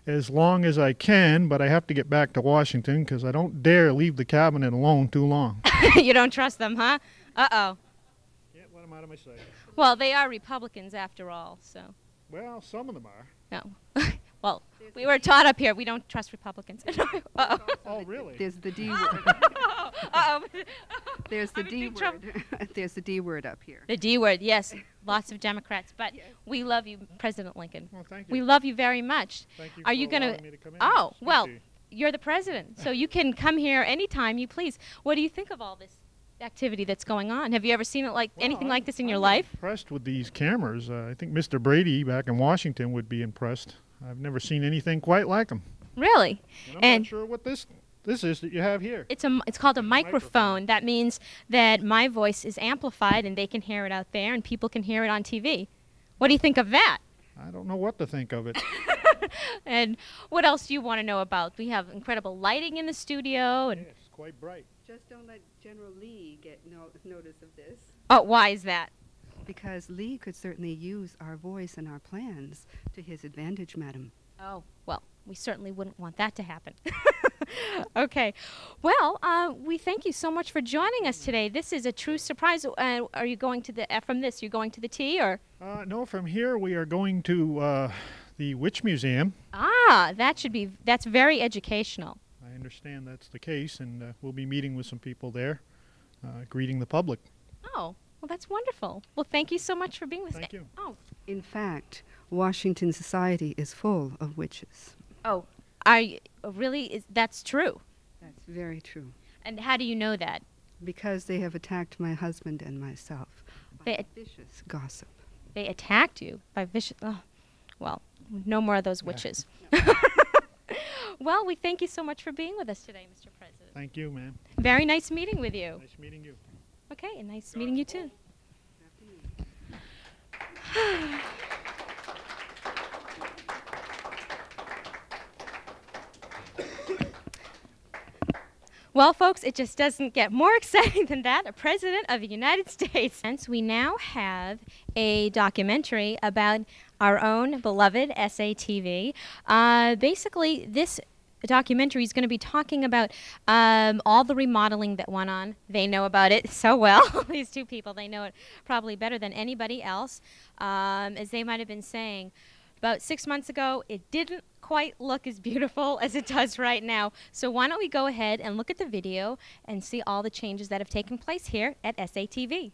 As long as I can, but I have to get back to Washington because I don't dare leave the cabinet alone too long. You don't trust them, huh? Uh-oh. Yeah, let them out of my sight. Well, they are Republicans after all, so. Well, some of them are. No. Well, we were taught up here we don't trust Republicans. Uh-oh. Oh, really? There's the D word. Uh-oh. There's the D word. There's the D word up here. The D word, yes. Lots of Democrats. But we love you, President Lincoln. Well, thank you. We love you very much. Thank you are you for going allowing me to come in. Oh, Speak well, to you. you're the president, so you can come here anytime you please. What do you think of all this activity that's going on? Have you ever seen it anything like this in your life? Impressed with these cameras. I think Mr. Brady back in Washington would be impressed. I've never seen anything quite like them. Really? And I'm not sure what this is that you have here. It's called a microphone. That means that my voice is amplified and they can hear it out there and people can hear it on TV. What do you think of that? I don't know what to think of it. And what else do you want to know about? We have incredible lighting in the studio. And it's quite bright. Just don't let General Lee get notice of this. Oh, why is that? Because Lee could certainly use our voice and our plans to his advantage, madam. Oh, well, we certainly wouldn't want that to happen. Okay. Well, we thank you so much for joining us today. This is a true surprise. Are you going to from this, you're going to the tea, or? No, from here we are going to the Witch Museum. Ah, that's very educational. I understand that's the case, and we'll be meeting with some people there, greeting the public. Oh, well, that's wonderful. Well, thank you so much for being with us. Thank you. Oh. In fact, Washington society is full of witches. Oh, really? That's true? That's very true. And how do you know that? Because they have attacked my husband and myself by vicious gossip. They attacked you by vicious... Oh, well, no more of those witches. Well, we thank you so much for being with us today, Mr. President. Thank you, ma'am. Very nice meeting with you. Nice meeting you. Okay, and nice meeting you too. Well, folks, it just doesn't get more exciting than that. A president of the United States. Hence, we now have a documentary about our own beloved SATV. Basically, this documentary is going to be talking about all the remodeling that went on. They know about it so well. These two people, they know it probably better than anybody else. As they might have been saying, about 6 months ago, it didn't quite look as beautiful as it does right now. So why don't we go ahead and look at the video and see all the changes that have taken place here at SATV.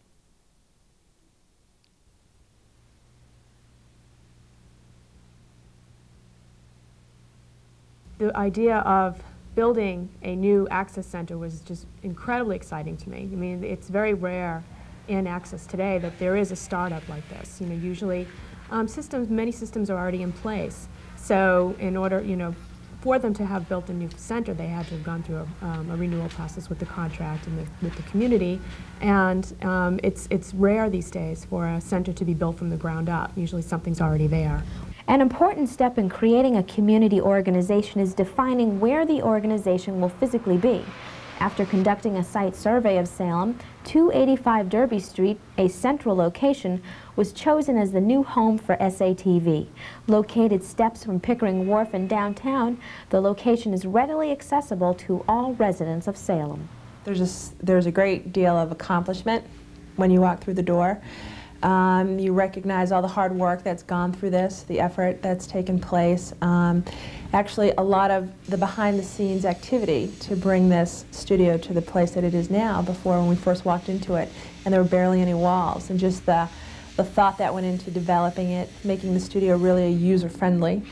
The idea of building a new access center was just incredibly exciting to me. I mean, it's very rare in access today that there is a startup like this. You know, usually many systems are already in place. So in order, for them to have built a new center, they had to have gone through a renewal process with the contract and with the community. And it's rare these days for a center to be built from the ground up. Usually something's already there. An important step in creating a community organization is defining where the organization will physically be. After conducting a site survey of Salem, 285 Derby Street, a central location, was chosen as the new home for SATV. Located steps from Pickering Wharf in downtown, the location is readily accessible to all residents of Salem. There's a great deal of accomplishment when you walk through the door. You recognize all the hard work that's gone through this, the effort that's taken place. Actually, a lot of the behind-the-scenes activity to bring this studio to the place that it is now. Before, when we first walked into it, and there were barely any walls, and just the thought that went into developing it, making the studio really a user-friendly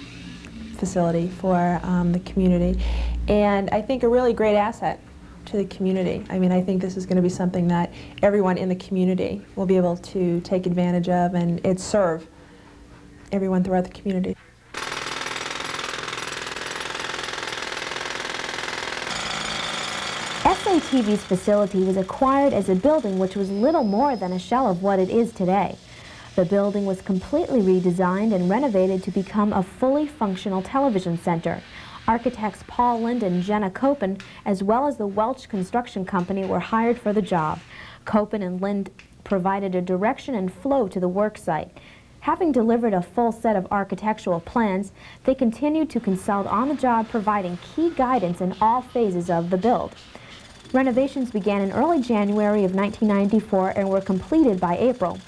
facility for the community, and I think a really great asset to the community. I mean, I think this is going to be something that everyone in the community will be able to take advantage of, and it serve everyone throughout the community. SATV's facility was acquired as a building which was little more than a shell of what it is today. The building was completely redesigned and renovated to become a fully functional television center. Architects Paul Lind and Jenna Copen, as well as the Welch Construction Company, were hired for the job. Copen and Lind provided a direction and flow to the work site. Having delivered a full set of architectural plans, they continued to consult on the job, providing key guidance in all phases of the build. Renovations began in early January of 1994 and were completed by April.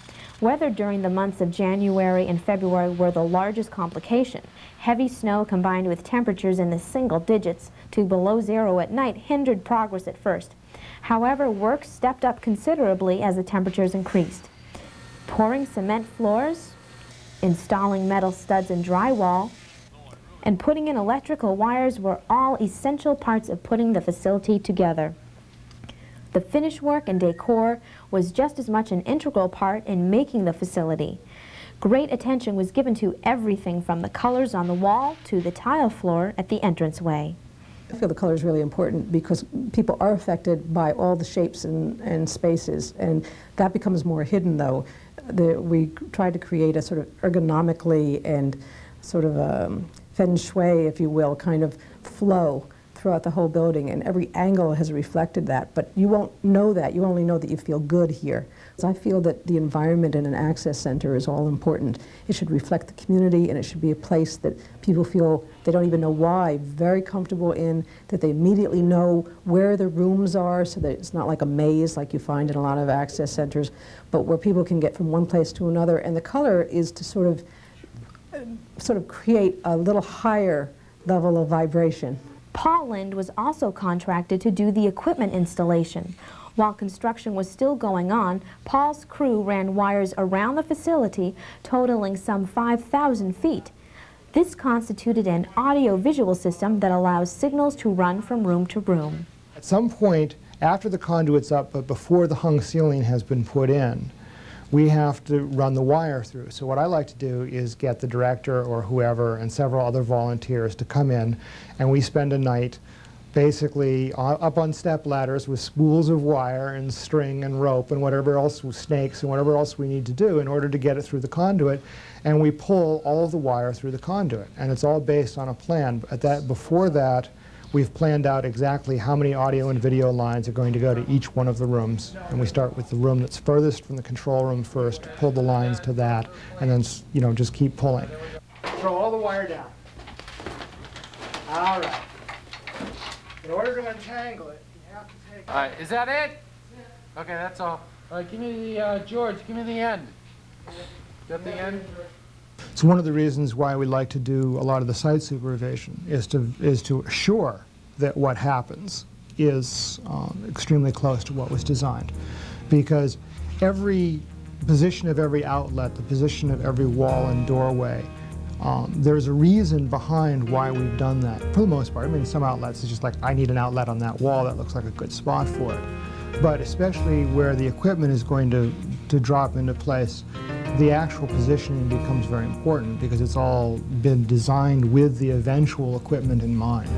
Weather during the months of January and February were the largest complication. Heavy snow combined with temperatures in the single digits to below zero at night hindered progress at first. However, work stepped up considerably as the temperatures increased. Pouring cement floors, installing metal studs and drywall, and putting in electrical wires were all essential parts of putting the facility together. The finish work and decor was just as much an integral part in making the facility. Great attention was given to everything from the colors on the wall to the tile floor at the entranceway. I feel the color is really important because people are affected by all the shapes and spaces, and that becomes more hidden though. We try to create a sort of ergonomically and sort of a feng shui, if you will, kind of flow throughout the whole building, and every angle has reflected that, but you won't know that. You only know that you feel good here. So I feel that the environment in an access center is all important. It should reflect the community, and it should be a place that people feel they don't even know why, very comfortable in, that they immediately know where the rooms are, so that it's not like a maze like you find in a lot of access centers, but where people can get from one place to another. And the color is to sort of create a little higher level of vibration. Paul Lind was also contracted to do the equipment installation. While construction was still going on, Paul's crew ran wires around the facility totaling some 5,000 feet. This constituted an audio-visual system that allows signals to run from room to room. At some point, after the conduit's up, but before the hung ceiling has been put in, we have to run the wire through. So what I like to do is get the director or whoever and several other volunteers to come in, and we spend a night basically up on step ladders with spools of wire and string and rope and whatever else, snakes and whatever else we need to do in order to get it through the conduit, and we pull all of the wire through the conduit. And it's all based on a plan. Before that, we've planned out exactly how many audio and video lines are going to go to each one of the rooms. And we start with the room that's furthest from the control room first, pull the lines to that, and then, just keep pulling. Throw all the wire down. All right. In order to untangle it, you have to take... All right, is that it? Okay, that's all. All right, give me the, George, give me the end. Is that the end? So one of the reasons why we like to do a lot of the site supervision is to assure that what happens is extremely close to what was designed. Because every position of every outlet, the position of every wall and doorway, there's a reason behind why we've done that. For the most part, I mean, some outlets it's just like, I need an outlet on that wall, that looks like a good spot for it. But especially where the equipment is going to drop into place, the actual positioning becomes very important because it's all been designed with the eventual equipment in mind.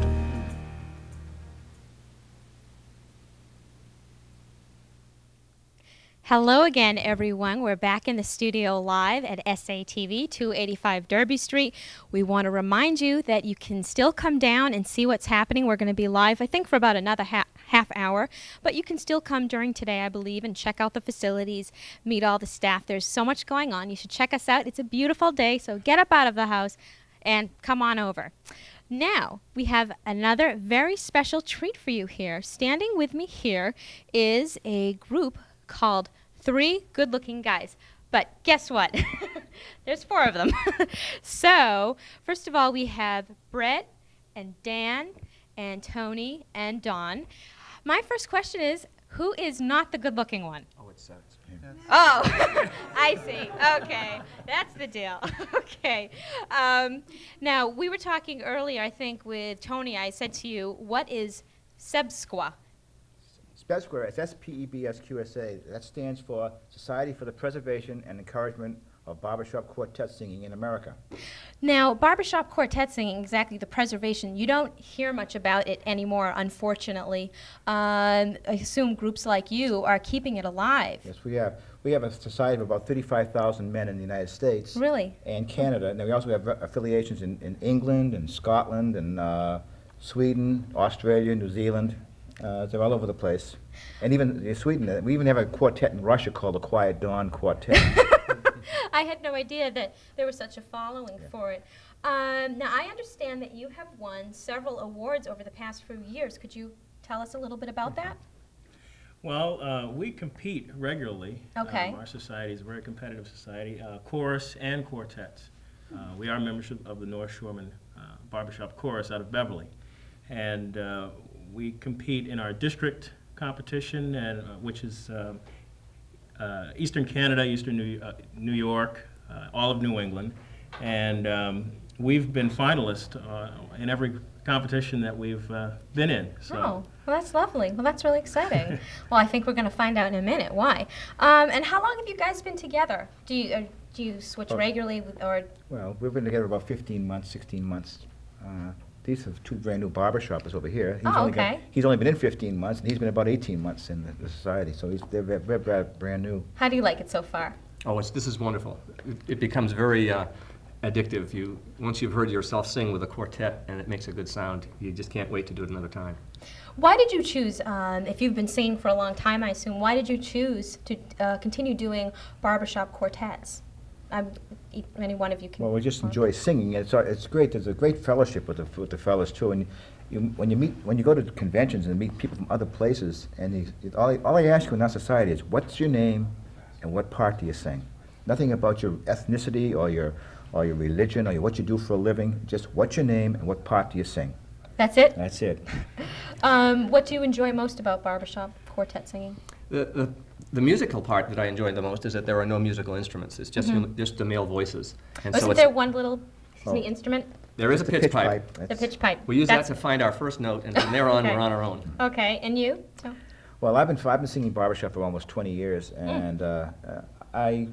Hello again, everyone. We're back in the studio live at SATV, 285 Derby Street. We want to remind you that you can still come down and see what's happening. We're going to be live, I think, for about another half hour, but you can still come during today, I believe, and check out the facilities, meet all the staff. There's so much going on. You should check us out. It's a beautiful day, so get up out of the house and come on over. Now, we have another very special treat for you here. Standing with me here is a group called Three Good-Looking Guys. But guess what? There's 4 of them. So, first of all, we have Brett and Dan and Tony and Don. My first question is, who is not the good-looking one? Oh, it's Oh, I see. Okay, that's the deal. Okay. Now, we were talking earlier, I think, with Tony. I said to you, what is SEBSQA? SPEBSQA, it's S-P-E-B-S-Q-S-A. That stands for Society for the Preservation and Encouragement of Barbershop Quartet Singing in America. Now, barbershop quartet singing, exactly, the preservation, you don't hear much about it anymore, unfortunately. I assume groups like you are keeping it alive. Yes, we have. We have a society of about 35,000 men in the United States. Really? And Canada. And we also have affiliations in England and Scotland and Sweden, Australia, New Zealand. They're all over the place. And even in Sweden, we even have a quartet in Russia called the Quiet Dawn Quartet. I had no idea that there was such a following for it. Now, I understand that you have won several awards over the past few years. Could you tell us a little bit about that? Well, we compete regularly. Okay. Our society is a very competitive society, chorus and quartets. We are members of the North Shoreman Barbershop Chorus out of Beverly. And we compete in our district competition, and which is Eastern Canada, Eastern New York, all of New England, and we've been finalists in every competition that we've been in. So. Oh, well, that's lovely. Well, that's really exciting. Well, I think we're going to find out in a minute why. And how long have you guys been together? Do you switch regularly, or? Well, we've been together about 15 months, 16 months. These are 2 brand new barbershoppers over here. He's only been in 15 months, and he's been about 18 months in the society, so they're brand new. How do you like it so far? Oh, this is wonderful. It becomes very addictive. Once you've heard yourself sing with a quartet and it makes a good sound, you just can't wait to do it another time. Why did you choose, if you've been singing for a long time, I assume, why did you choose to continue doing barbershop quartets? Any one of you can. Well, we just enjoy singing. It's great. There's a great fellowship with the fellas too. And when you go to conventions and meet people from other places, and all they ask you in our society is, "What's your name, and what part do you sing?" Nothing about your ethnicity or your religion or what you do for a living. Just what's your name and what part do you sing? That's it. That's it. What do you enjoy most about barbershop quartet singing? The musical part that I enjoy the most is that there are no musical instruments. It's just just the male voices. And isn't there one little instrument? There is a pitch pipe. The pitch pipe. We use that to find our first note, and from there on, we're on our own. Okay, and you? So. Well, I've been singing barbershop for almost 20 years, and I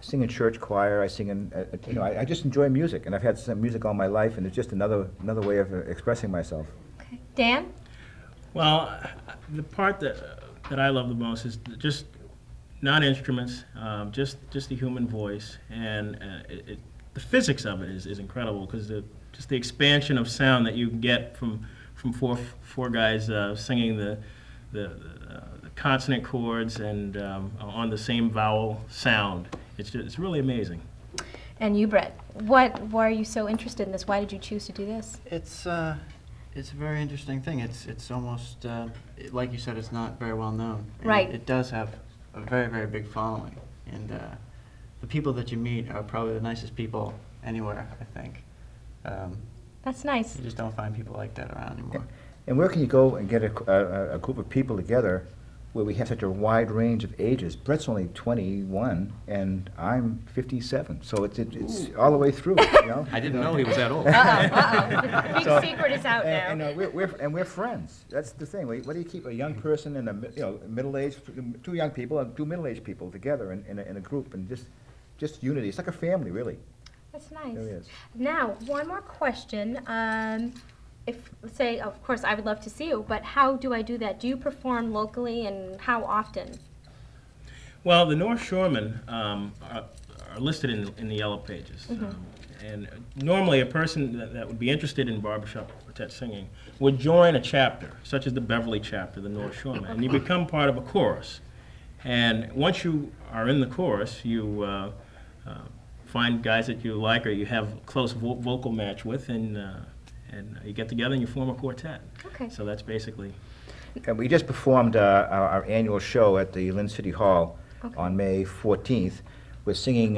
sing in church choir. I sing in, I just enjoy music, and I've had some music all my life, and it's just another way of expressing myself. Okay, Dan? Well, the part that I love the most is just not instruments, just the human voice, and the physics of it is incredible, because just the expansion of sound that you can get from four guys singing the consonant chords and on the same vowel sound. It's really amazing. And you, Brett, why are you so interested in this? Why did you choose to do this? It's a very interesting thing. It's almost like you said, it's not very well known. And right. It does have a very, very big following, and the people that you meet are probably the nicest people anywhere, I think. That's nice. You just don't find people like that around anymore. And where can you go and get a group of people together where we have such a wide range of ages? Brett's only 21, and I'm 57, so it's all the way through. You know? I didn't know he was that old. The big secret is out now. And we're friends. That's the thing. What do you keep a young person and middle-aged, 2 young people and 2 middle-aged people together in a group, and just unity. It's like a family, really. That's nice. It really is. Now, one more question. If, say, of course, I would love to see you, but how do I do that? Do you perform locally, and how often? Well, the North Shoremen are listed in the Yellow Pages. And normally a person that would be interested in barbershop quartet singing would join a chapter, such as the Beverly chapter, the North Shoremen, and you become part of a chorus. And once you are in the chorus, you find guys that you like or you have a close vocal match with, and you get together and you form a quartet. Okay. So that's basically... And we just performed our annual show at the Lynn City Hall on May 14th. We're singing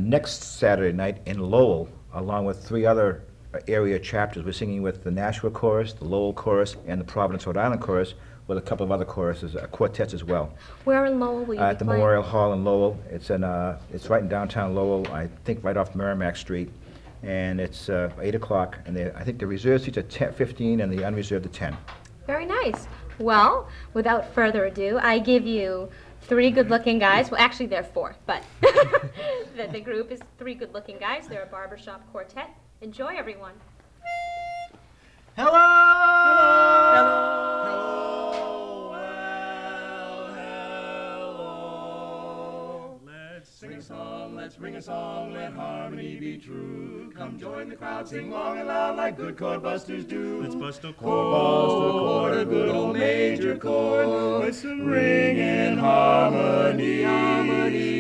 next Saturday night in Lowell, along with 3 other area chapters. We're singing with the Nashua Chorus, the Lowell Chorus, and the Providence, Rhode Island Chorus, with a couple of other choruses, quartets as well. Where in Lowell will you At be the playing? Memorial Hall in Lowell. It's right in downtown Lowell, I think right off Merrimack Street. And it's 8 o'clock, and I think the reserved seats are 10:15 and the unreserved are 10. Very nice. Well, without further ado, I give you 3 good-looking guys. Well, actually, there are 4, but the group is 3 good-looking guys. They're a barbershop quartet. Enjoy, everyone. Hello! Sing a song, let's ring a song, let harmony be true. Come join the crowd, sing long and loud like good chord busters do. Let's bust a chord, a good old major chord, with some ringing harmony.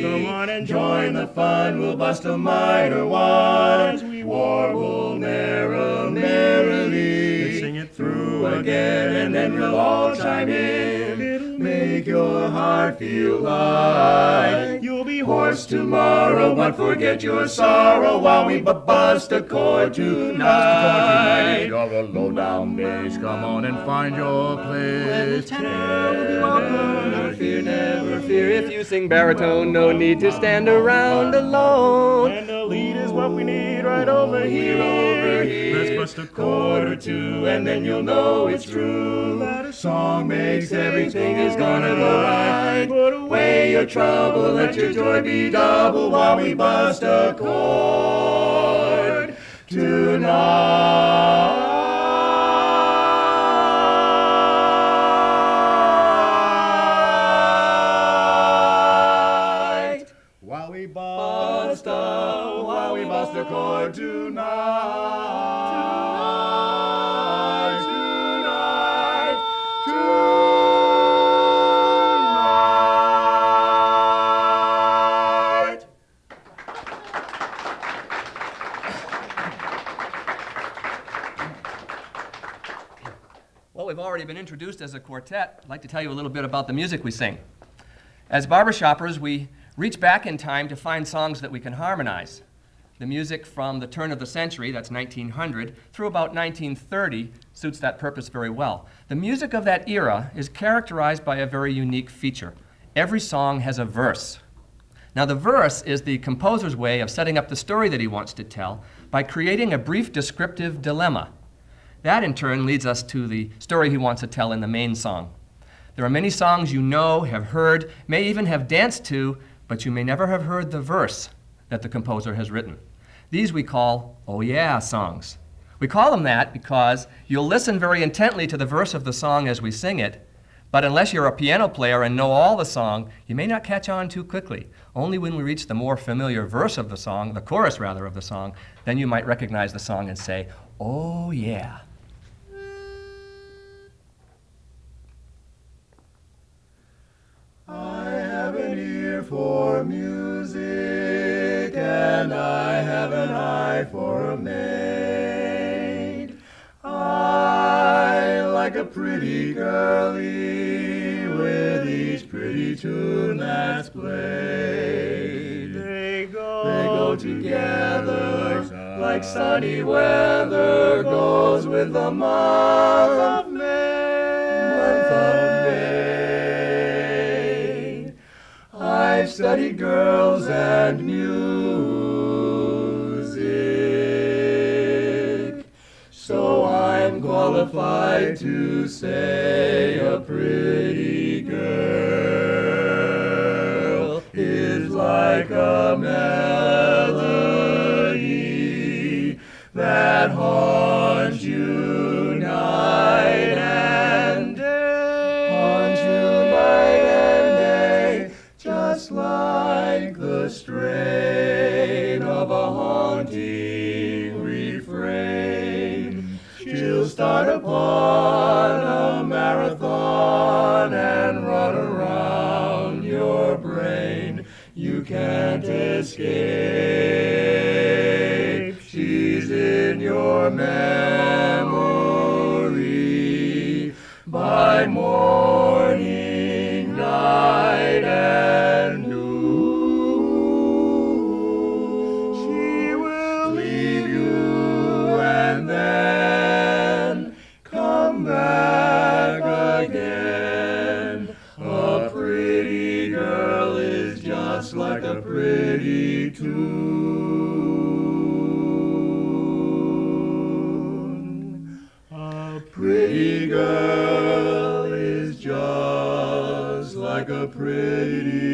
Come on and join the fun, we'll bust a minor one as we warble merrily. Let's sing it through again and then we'll all chime in. It'll make your heart feel light. You'll be hoarse tomorrow, but forget your sorrow while we bust a chord tonight. You're a low-down bass, come on and find your place. Never fear, never fear. If you sing baritone, no need to stand around alone. And the lead is what we need right over here. Let's bust a chord or 2 and then you'll know it's true. That a song makes everything is gonna go right. Put away your trouble, let your joy be double while we bust a chord tonight. While we bust a chord tonight. Well, we've already been introduced as a quartet. I'd like to tell you a little bit about the music we sing. As barbershoppers, we reach back in time to find songs that we can harmonize. The music from the turn of the century, that's 1900, through about 1930 suits that purpose very well. The music of that era is characterized by a very unique feature. Every song has a verse. Now, the verse is the composer's way of setting up the story that he wants to tell by creating a brief descriptive dilemma. That, in turn, leads us to the story he wants to tell in the main song. There are many songs you know, have heard, may even have danced to, but you may never have heard the verse that the composer has written. These we call "Oh Yeah" songs. We call them that because you'll listen very intently to the verse of the song as we sing it, but unless you're a piano player and know all the song, you may not catch on too quickly. Only when we reach the more familiar verse of the song, the chorus rather of the song, then you might recognize the song and say, "Oh yeah." I have an ear for music, and I have an eye for a maid. I like a pretty girlie with each pretty tune that's played. They go together like sunny weather goes with the month of May. I've studied girls and music, so I'm qualified to say a pretty girl is like a melody that haunts you night and day, haunts you night and day, just upon a marathon and run around your brain. You can't escape. She's in your memory by morning, night, and noon. She will leave you and then come back again. A pretty girl is just like a pretty tune. A pretty girl is just like a pretty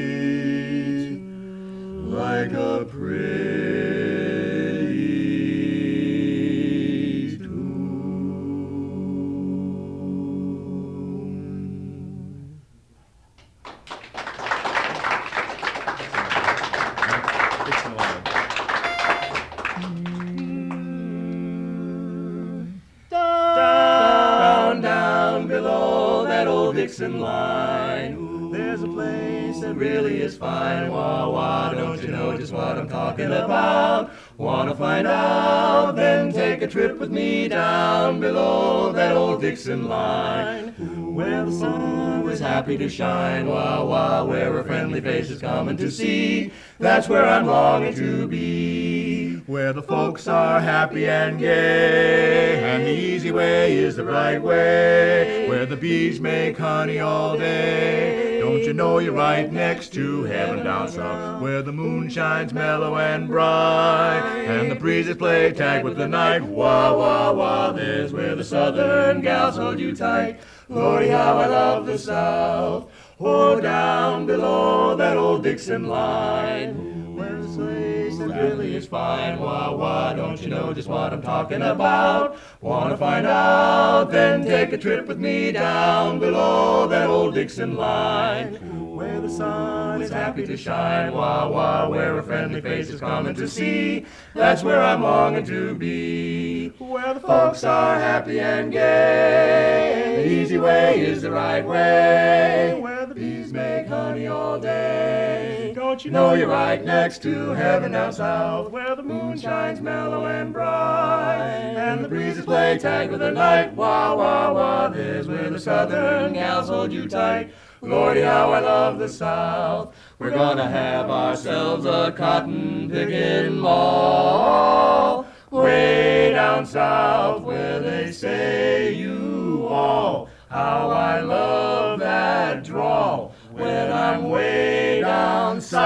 Down below that old Dixon line, ooh, there's a place that really is fine. Wah, wah, don't you know just what I'm talking about? Wanna find out? Then take a trip with me down below that old Dixon line, ooh, where the sun is happy to shine. Wah, wah, where a friendly face is coming to see. That's where I'm longing to be, where the folks are happy and gay, and the easy way is the right way, where the bees make honey all day. Don't you know you're right next to heaven down south, where the moon shines mellow and bright, and the breezes play tag with the night. Wah, wah, wah, there's where the southern gals hold you tight. Lordy, how I love the South. Oh, down below that old Dixon line, where's the place that really is fine? Wah, wah, don't you know just what I'm talking about? Wanna find out? Then take a trip with me down below that old Dixon line, where the sun is happy to shine. Wah, wah, where a friendly face is coming to see. That's where I'm longing to be, where the folks are happy and gay. The easy way is the right way, where the bees make honey all day. Don't you know you're right next to heaven down south, where the moon shines mellow and bright, and the breezes play tag with the night. Wah, wah, wah, there's where the southern gals hold you tight. Lordy, how I love the South. We're gonna have ourselves a cotton picking ball, way down south where they say you all. How I love that drawl when I'm way down south.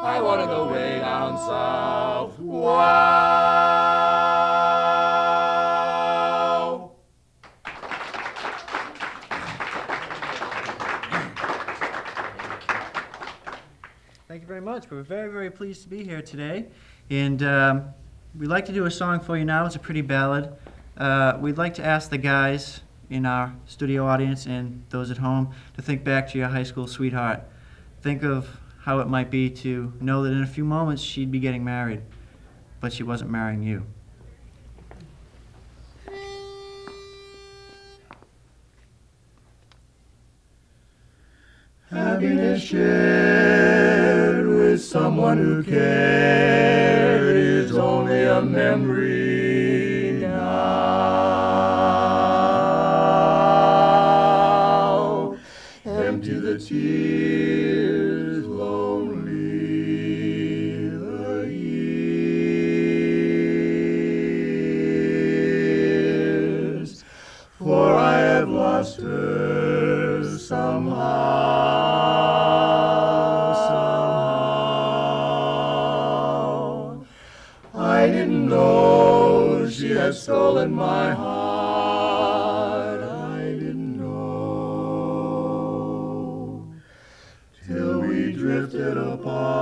I wanna go way down south. Wow. Thank you very much. We're very, very pleased to be here today. And we'd like to do a song for you now. It's a pretty ballad. We'd like to ask the guys in our studio audience and those at home to think back to your high school sweetheart. Think of how it might be to know that in a few moments she'd be getting married, but she wasn't marrying you. Happiness shared with someone who cared is only a memory now. Empty the tears, lonely the years, for I have lost her somehow. I didn't know she had stolen my heart. I didn't know till we drifted apart.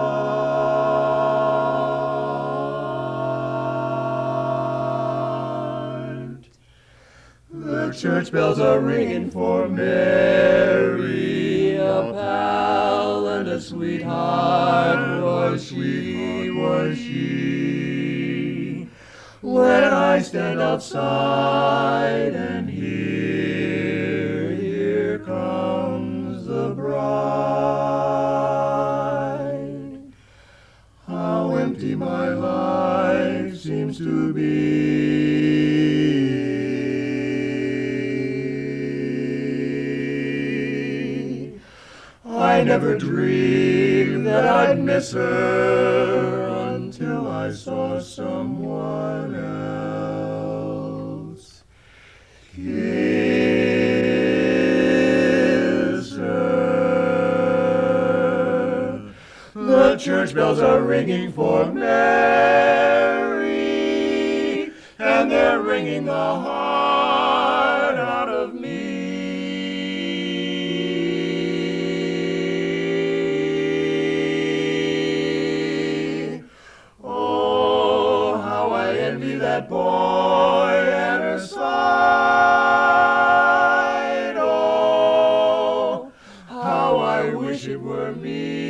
The church bells are ringing for Mary, a pal and a sweetheart was she, was she. when I stand outside and here comes the bride. How empty my life seems to be. I never dreamed that I'd miss her until I saw someone else kiss her. The church bells are ringing for Mary, and they're ringing the heart out of me. Oh, how I envy that boy at her side. Oh, how I wish it were me.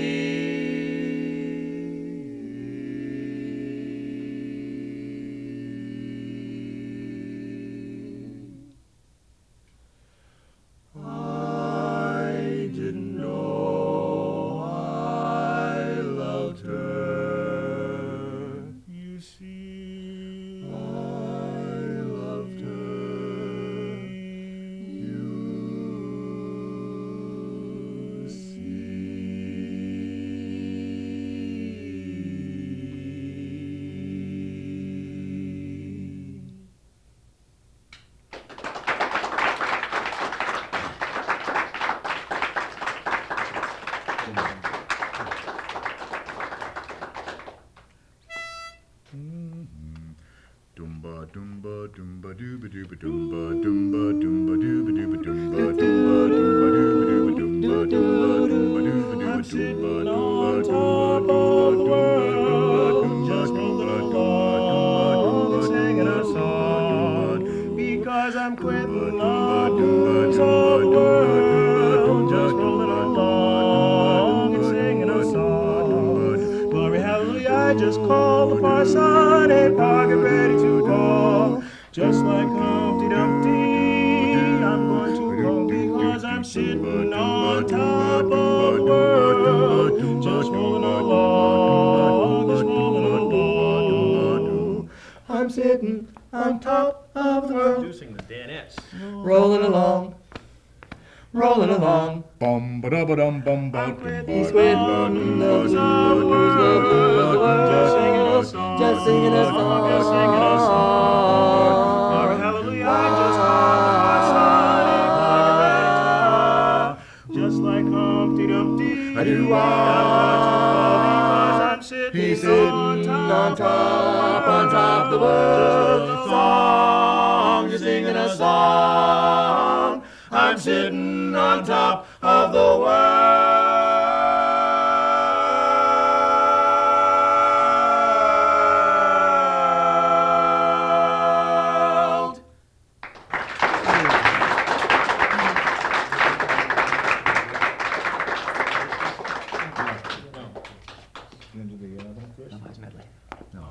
I didn't know I loved her. You see, I loved her. You see. Dumba dumba dumba dooba dooba dumba dumba dumba dooba dooba dumba dumba dumba dooba dooba dumba dumba dumba dooba dooba dumba dumba dumba singing a song because I'm quitting all rules of the world, just rolling along and singing a song. Glory hallelujah, I just called the parson and pocket ready to go. Just like Humpty Dumpty, I'm going to go because I'm sitting on top of the world. Just rolling along, just rolling along. I'm sitting on top of the world. Introducing the Danettes. Rolling along, rolling along. Bum ba da ba dum bum ba. He's quitting the songs of the world. Just singing a song, just singing a song, just singing a song. Glory hallelujah, I just called the parson and pocket ready to go. Just like Humpty Dumpty, I do because I'm sitting on top of the world. Song, just singing a song. I'm sitting on top of the world. You gonna do the other one first? No, that's medley. No,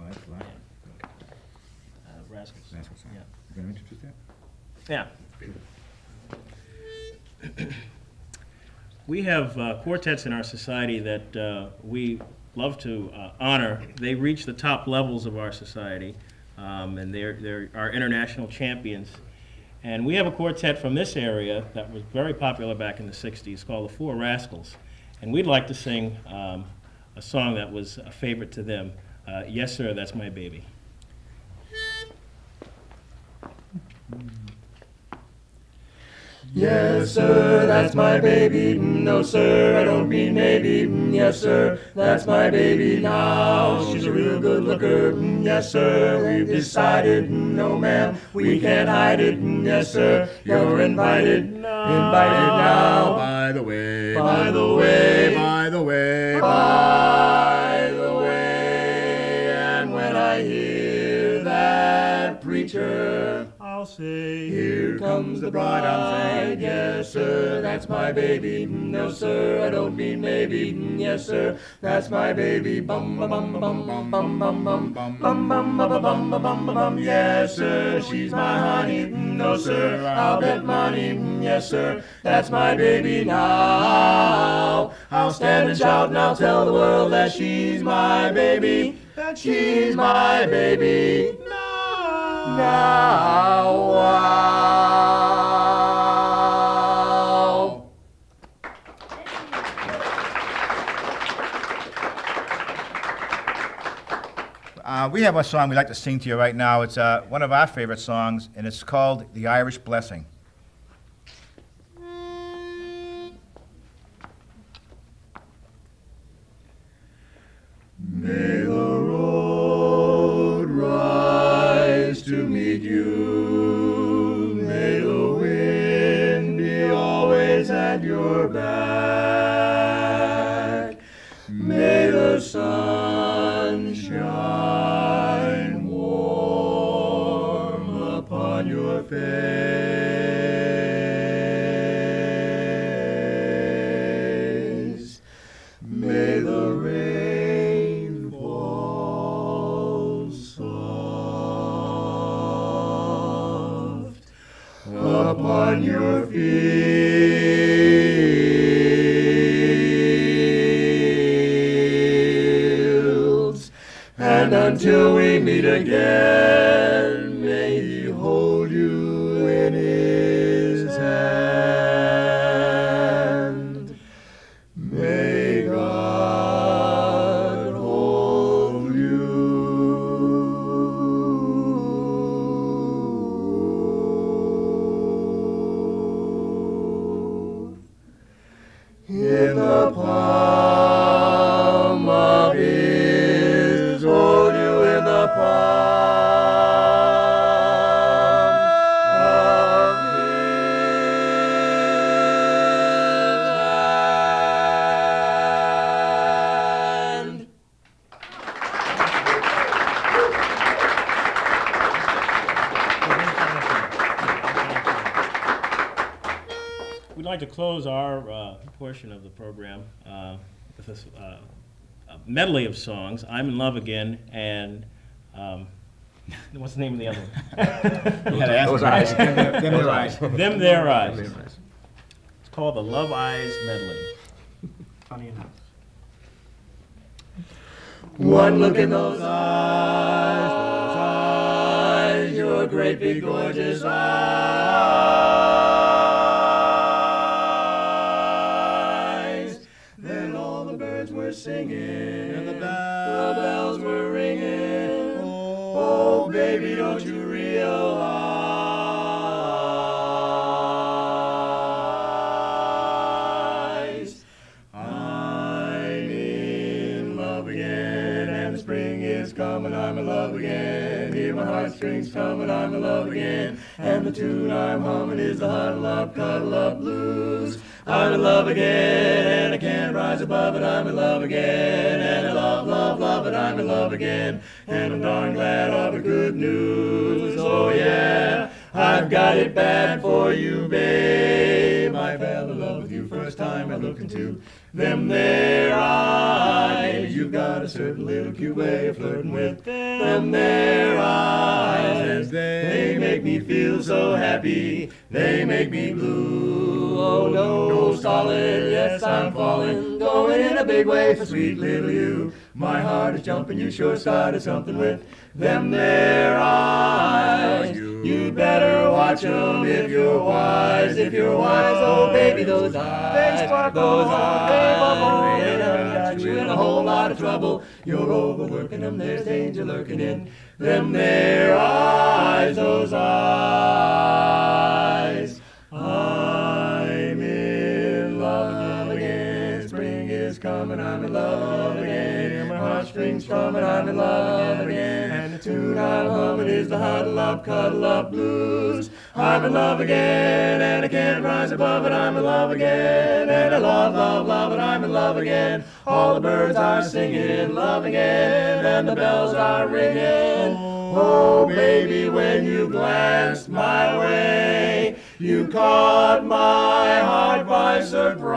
that's right. Rascals. Rascals, Yeah. You gonna introduce that? Yeah. We have quartets in our society that we love to honor. They reach the top levels of our society, and they're our international champions. And we have a quartet from this area that was very popular back in the 60s called the Four Rascals. And we'd like to sing a song that was a favorite to them, Yes Sir, That's My Baby. Yes, sir, that's my baby. No, sir, I don't mean maybe. Yes, sir, that's my baby now. She's a real good looker. Yes, sir, we've decided. No, ma'am, we can't hide it. Yes, sir, you're invited. Invited now. By the way, by the way, by the way, by the way. And when I hear that preacher, I'll say, here here comes the bride. I'm saying, yes, sir, that's my baby. No, sir, I don't mean maybe. Yes, sir, that's my baby. Bum bum bum bum bum bum bum bum bum bum bum bum bum bum bum bum. Yes, sir, she's my honey. No, sir, I'll bet money. Yes, sir, that's my baby now. I'll stand and shout and I'll tell the world that she's my baby. That she's my baby. Now, wow. We have a song we'd like to sing to you right now. It's one of our favorite songs, and it's called The Irish Blessing. May the road rise to meet you. May the wind be always at your back. May the sun shine warm upon your face. May the rain fall soft upon your fields, and until we meet again, may he hold you in his hand. May God hold you in the palm of his, hold you in the palm of his hand. We'd like to close our portion of the program with a medley of songs, I'm in Love Again, and what's the name of the other one? Those Eyes. Them Their Eyes. Them Their Eyes. It's called the Love Eyes Medley. Funny enough. One look in those eyes, your great big gorgeous eyes. Then all the birds were singing and the bells were ringing. Oh, baby, don't you realize I'm in love again, and the spring is coming, I'm in love again. Hear my heartstrings coming, I'm in love again, and the tune I'm humming is the huddle up, cuddle up blues. I'm in love again, and I can't rise above it, I'm in love again, and I love, love, love it, I'm in love again, and I'm darn glad of the good news. Oh yeah, I've got it bad for you, babe. I fell in love with you first time I looked into them there eyes. You've got a certain little cute way of flirting with them there eyes. They make me feel so happy, they make me blue. Oh no, stalling, yes I'm falling, going in a big way for sweet little you. My heart is jumping, you sure started something with them there eyes. You'd better watch 'em if you're wise, if you're wise. Oh baby, those eyes, they got you in a whole lot of trouble. You're overworking them, there's danger lurking in them there eyes, those eyes. I'm in love again, spring is coming, I'm in love again. My heartstrings strumming, I'm in love again, and the tune I'm humming is the huddle up, cuddle up blues. I'm in love again, and I can't rise above it, I'm in love again, and I love, love, love it, I'm in love again. All the birds are singing, love again, and the bells are ringing. Oh, baby, when you glance my way, You caught my heart by surprise.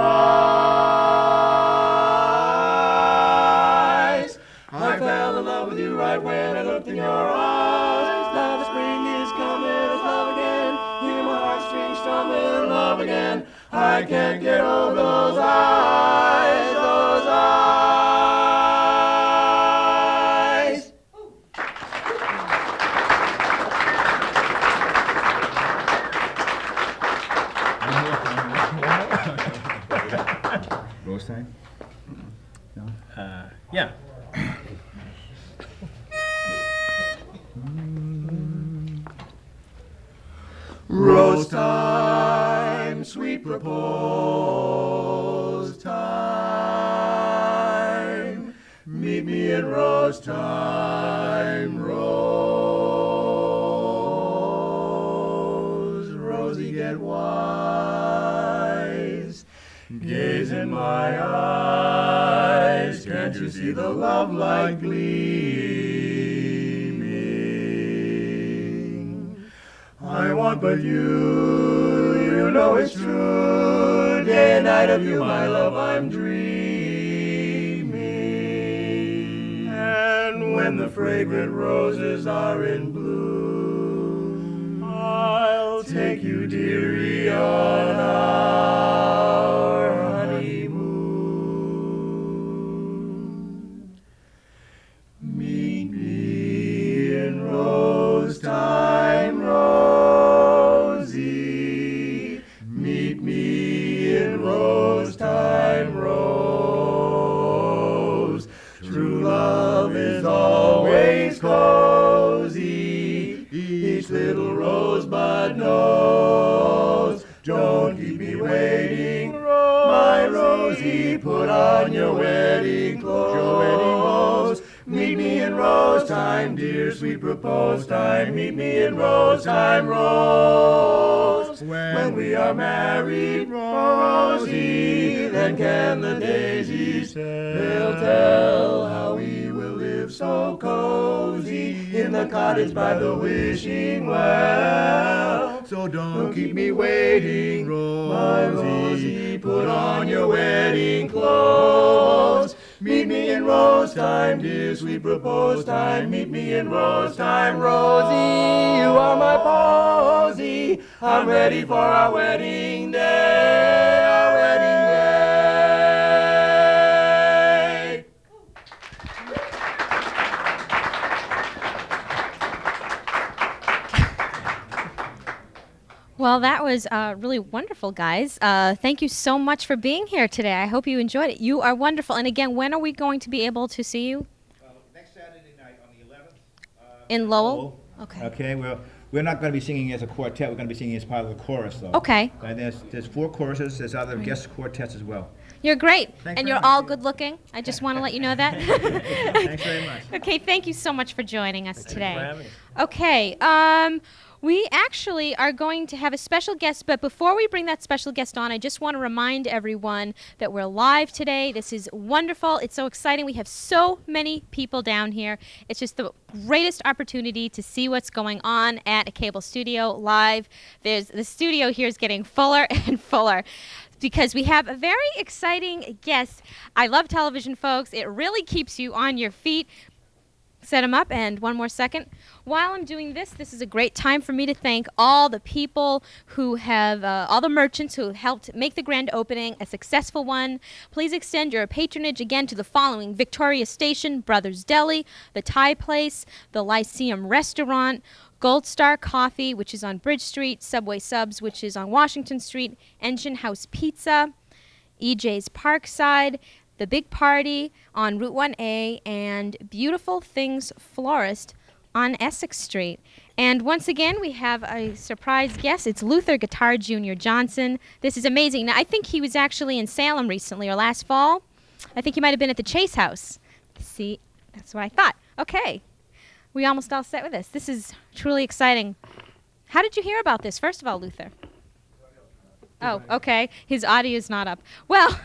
I fell in love with you right when I looked in your eyes. Now the spring is coming, it's love again. Hear my heartstrings strumming, love again. I can't get over those eyes, those eyes. Rose time? No? Yeah. Rose time, sweet propose time. Meet me in rose time, rose. Rosie, get wise. Gaze in my eyes. Can't you see the love light gleaming? I want but you, you know it's true. Day and night of you, my love, I'm dreaming. And when the fragrant roses are in bloom, I'll take you, dearie, on our honeymoon. Meet me in rose time, Rosie. Meet me in rose time, Rose. True love is always cozy. Each little rosebud knows. Don't keep me waiting, my Rosie. Put on your wedding clothes. Meet me in rose time, dear, sweet propose time. Meet me in rose time, Rose. When we are married, Rosie, then can the daisies they'll tell how we will live so cozy in the cottage by the wishing well. So don't keep me waiting, Rosie. Put on your wedding clothes. Meet me in rose time, dear, sweet propose time. Meet me in rose time, Rosie. You are my posy. I'm ready for our wedding day, our wedding day. Well, that was really wonderful, guys. Thank you so much for being here today. I hope you enjoyed it. You are wonderful. And again, when are we going to be able to see you? Next Saturday night on the 11th. In Lowell? Okay. Okay, we're not going to be singing as a quartet. We're going to be singing as part of the chorus, though. Okay. And there's 4 choruses. There's other guest quartets as well. You're great. Thanks And very you're all good looking. I just want to let you know that. Thanks very much. Okay, thank you so much for joining us today. for having us. Okay, we actually are going to have a special guest, but before we bring that special guest on, I just want to remind everyone that we're live today. This is wonderful. It's so exciting. We have so many people down here. It's just the greatest opportunity to see what's going on at a cable studio live. The studio here is getting fuller and fuller, because we have a very exciting guest. I love television, folks. It really keeps you on your feet. Set them up, and one more second. While I'm doing this, this is a great time for me to thank all the people who have, all the merchants who helped make the grand opening a successful one. Please extend your patronage again to the following: Victoria Station, Brothers Deli, the Thai Place, the Lyceum Restaurant, Gold Star Coffee, which is on Bridge Street, Subway Subs, which is on Washington Street, Engine House Pizza, EJ's Parkside, The Big Party on Route 1A, and Beautiful Things Florist on Essex Street. And once again, we have a surprise guest. It's Luther Guitar Jr. Johnson. This is amazing. Now, I think he was actually in Salem recently, or last fall. I think he might have been at the Chase House. See, that's what I thought. Okay. We almost all set with this. This is truly exciting. How did you hear about this, first of all, Luther? Oh, okay. His audio is not up. Well,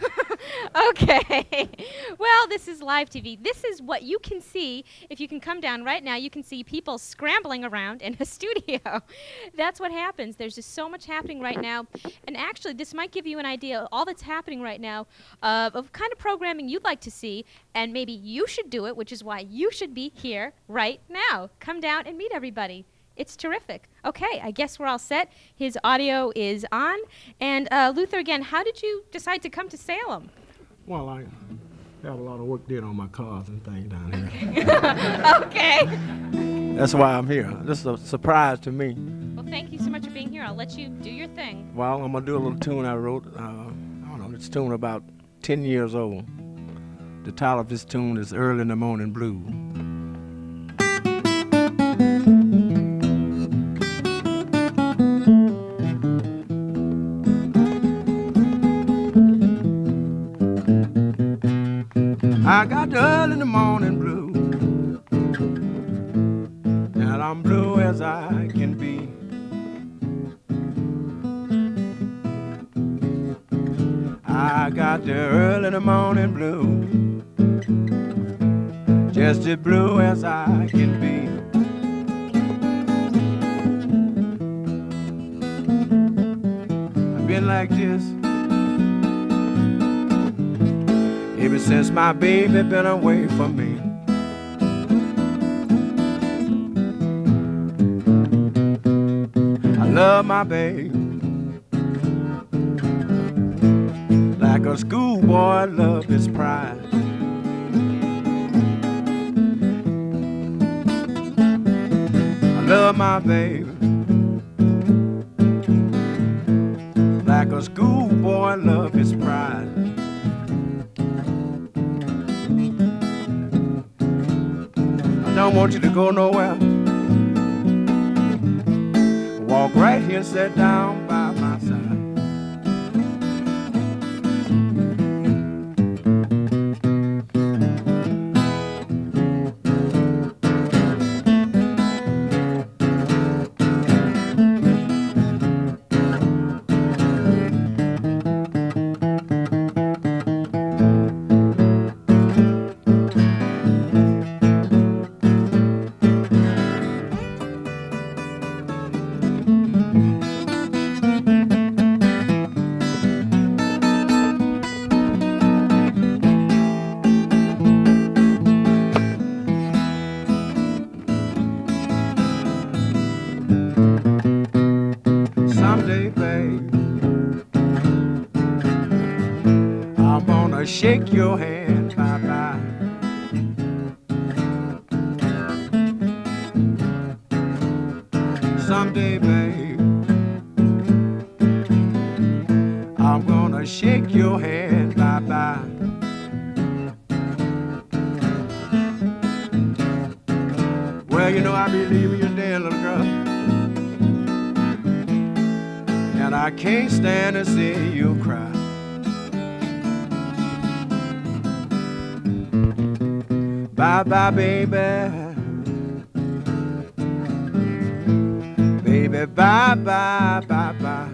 Okay. Well, this is live TV. This is what you can see. If you can come down right now, you can see people scrambling around in a studio. That's what happens. There's just so much happening right now. And actually, this might give you an idea of all that's happening right now of kind of programming you'd like to see. And maybe you should do it, which is why you should be here right now. Come down and meet everybody. It's terrific. Okay, I guess we're all set. His audio is on. And Luther, again, how did you decide to come to Salem? Well, I have a lot of work did on my cars and things down here. Okay. That's why I'm here. This is a surprise to me. Well, thank you so much for being here. I'll let you do your thing. Well, I'm going to do a little tune I wrote. I don't know, this tune about 10 years old. The title of this tune is Early in the Morning Blue. I got the early in the morning blue, and I'm blue as I can be. I got the early in the morning blue, just as blue as I can be. I've been like this ever since my baby been away from me. I love my baby like a schoolboy loves his pride. I love my baby like a schoolboy loves his pride. I don't want you to go nowhere. Walk right here, sit down by my side. Someday, babe, I'm gonna shake your hand, bye-bye. Someday, babe, I'm gonna shake your hand, bye-bye. Well, you know I be leaving you there, little girl, and I can't stand to see you cry. Bye-bye, baby. Baby, bye-bye, bye-bye.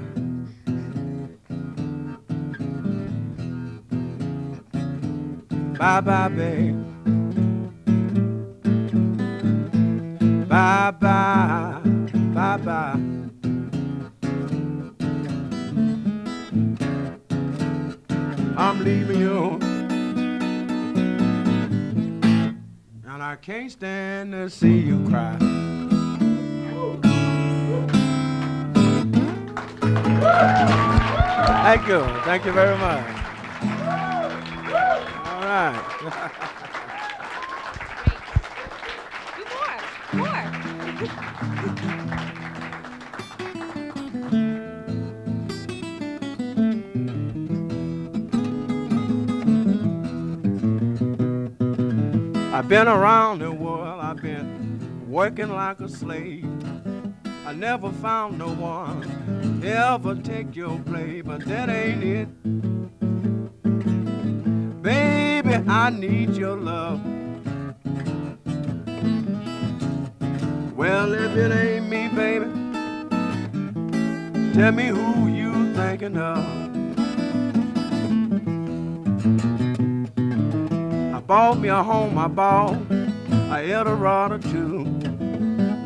Bye-bye, babe. Bye-bye, bye-bye. I'm leaving you, and I can't stand to see you cry. Thank you very much. All right. I've been around the world, I've been working like a slave. I never found no one ever take your place, but that ain't it. Baby, I need your love. Well, if it ain't me, baby, tell me who you thinking of. bought me a home, I bought a Eldorado too.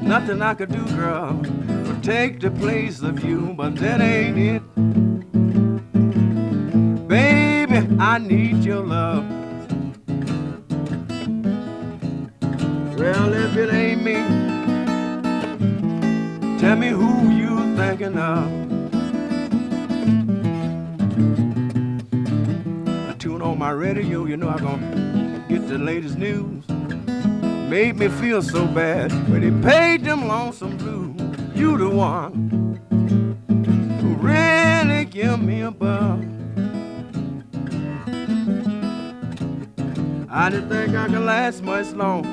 Nothing I could do, girl, but take the place of you, but that ain't it. Baby, I need your love. Well, if it ain't me, tell me who you thinking of. I tune on my radio, you know I'm gonna get the latest news. Made me feel so bad when he paid them lonesome blues. You the one who really give me a buzz. I didn't think I could last much long.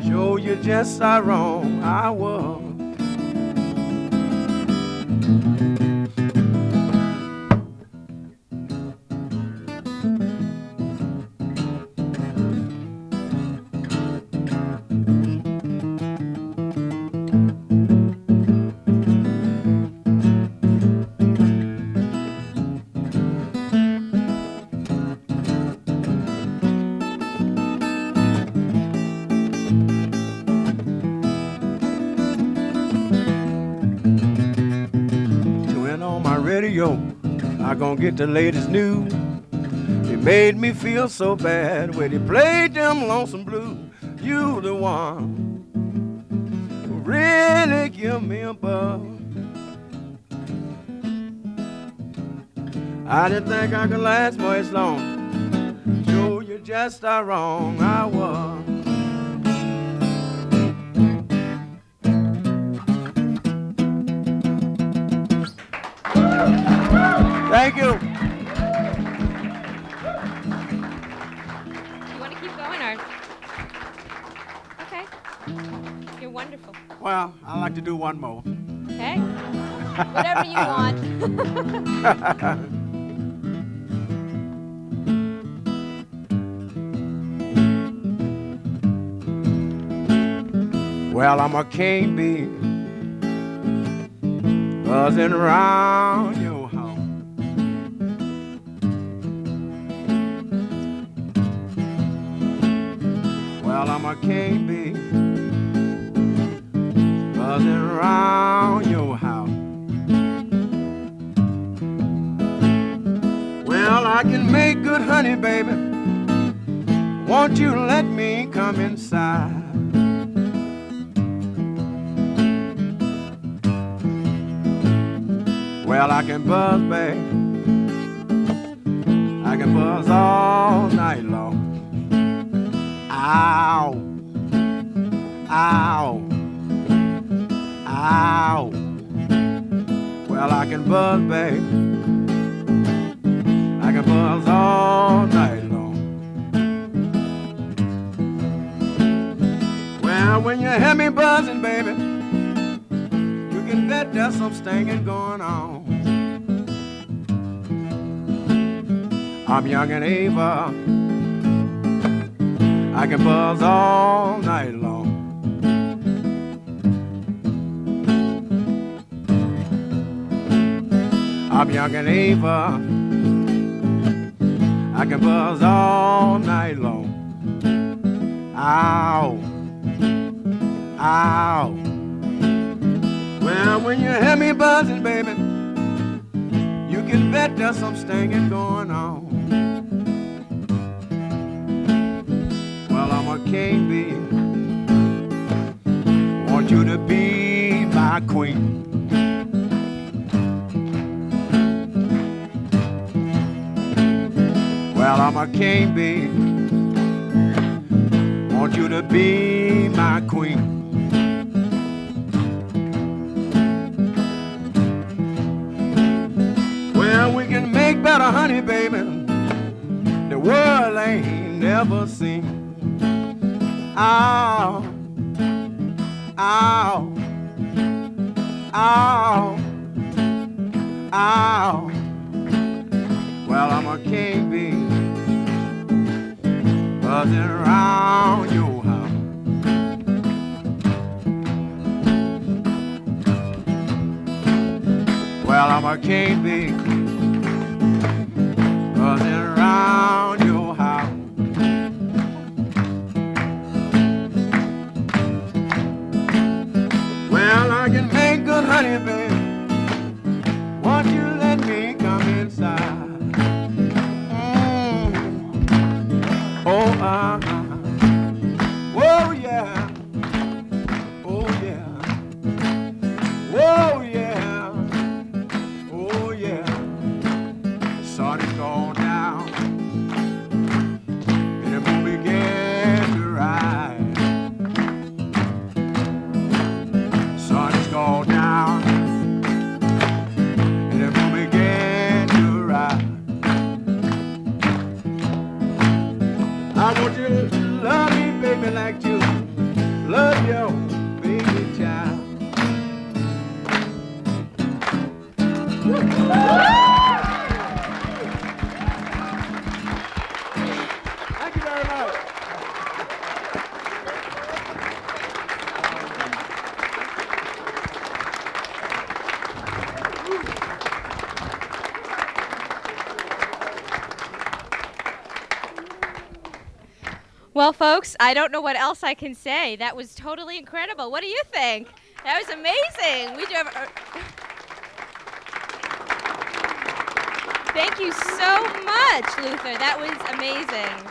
Show you just how wrong I was. I gonna get the latest news. It made me feel so bad when he played them lonesome blues. You the one who really give me a buzz. I didn't think I could last much long. Show you just how wrong I was. Thank you. You want to keep going, or? Okay. You're wonderful. Well, I'd like to do one more. Okay. Whatever you want. Well, I'm a king bee, buzzing around your house. Well, I'm a king bee, buzzing around your house. Well, I can make good honey, baby. Won't you let me come inside? Well, I can buzz, babe. I can buzz all night long. Ow, ow, ow. Well, I can buzz, babe. I can buzz all night long. Well, when you hear me buzzing, baby, you can bet there's some stinging going on. I'm young and Ava. I can buzz all night long. I'm young and Ava. I can buzz all night long. Ow, ow. Well, when you hear me buzzing, baby, you can bet there's some stinging going on. Well, I'm a king bee. Want you to be my queen. Well, I'm a king bee. Want you to be my queen. Well, we can make better honey, baby. The world ain't never seen. Ow, ow, ow, ow. Well, I'm a king bee, buzzing around your house. Well, I'm a king bee, buzzing around your house. honey, baby, won't you let me come inside? Oh, whoa, yeah. Oh, yeah. Whoa, yeah. Oh, yeah. Sun is gone down, and the moon began to rise. Sun is gone down, and the moon began to rise. I want you to love me, baby, like you love your baby child. Thank you very much. Well, folks, I don't know what else I can say. That was totally incredible. What do you think? That was amazing. We do have Thank you so much, Luther. That was amazing.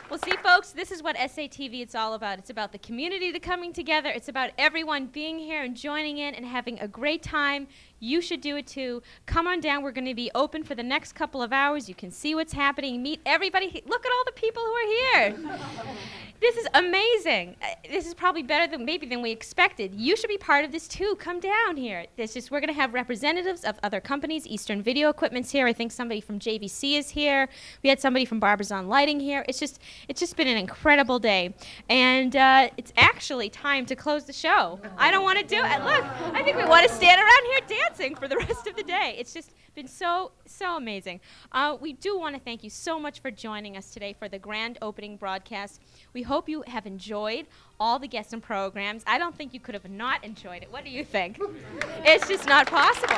Well, see, folks, this is what SATV is all about. It's about the community coming together. It's about everyone being here and joining in and having a great time. You should do it too. Come on down. We're going to be open for the next couple of hours. You can see what's happening, meet everybody. Look at all the people who are here. This is amazing. This is probably better than we expected. You should be part of this too. Come down here. We're going to have representatives of other companies. Eastern Video Equipment's here. I think somebody from JVC is here. We had somebody from Barbizon Lighting here. It's just been an incredible day. And it's actually time to close the show. I don't want to do it. Look, I think we want to stand around here dancing for the rest of the day. It's just been so amazing. We do want to thank you so much for joining us today for the grand opening broadcast. We hope you have enjoyed all the guests and programs. I don't think you could have not enjoyed it. What do you think? It's just not possible.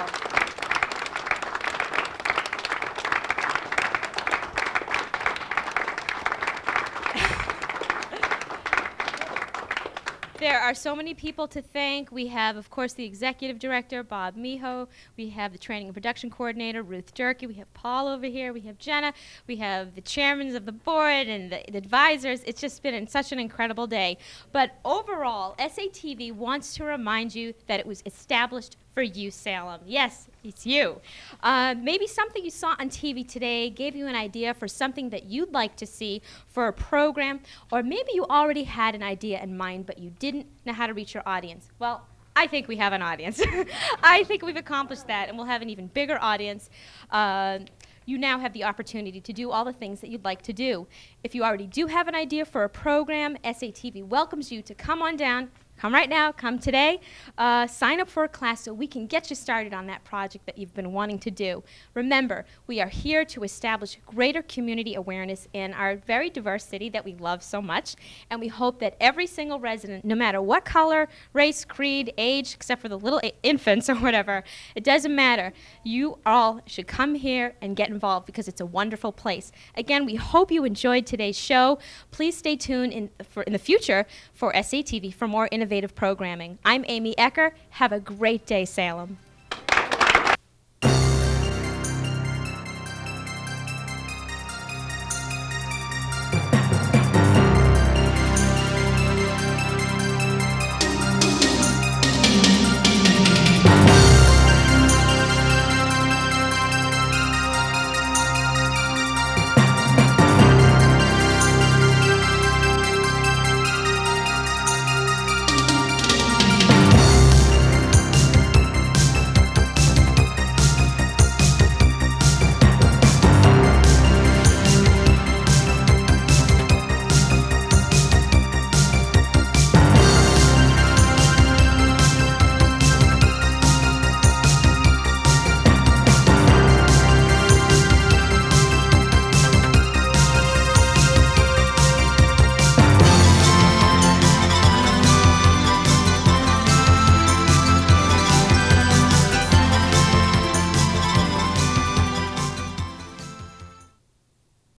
There are so many people to thank. We have, of course, the executive director, Bob Miho. We have the training and production coordinator, Ruth Durkee. We have Paul over here. We have Jenna. We have the chairmen of the board and the advisors. It's just been such an incredible day. But overall, SATV wants to remind you that it was established for you, Salem. Yes, it's you. Maybe something you saw on TV today gave you an idea for something that you'd like to see for a program, or maybe you already had an idea in mind, but you didn't know how to reach your audience. Well, I think we have an audience. I think we've accomplished that, and we'll have an even bigger audience. You now have the opportunity to do all the things that you'd like to do. If you already do have an idea for a program, SATV welcomes you to come on down. Come right now, come today, sign up for a class so we can get you started on that project that you've been wanting to do. Remember, we are here to establish greater community awareness in our very diverse city that we love so much, and we hope that every single resident, no matter what color, race, creed, age, except for the little infants or whatever, it doesn't matter. You all should come here and get involved because it's a wonderful place. Again, we hope you enjoyed today's show. Please stay tuned in the future for SATV for more innovative programming. I'm Amy Ecker. Have a great day, Salem.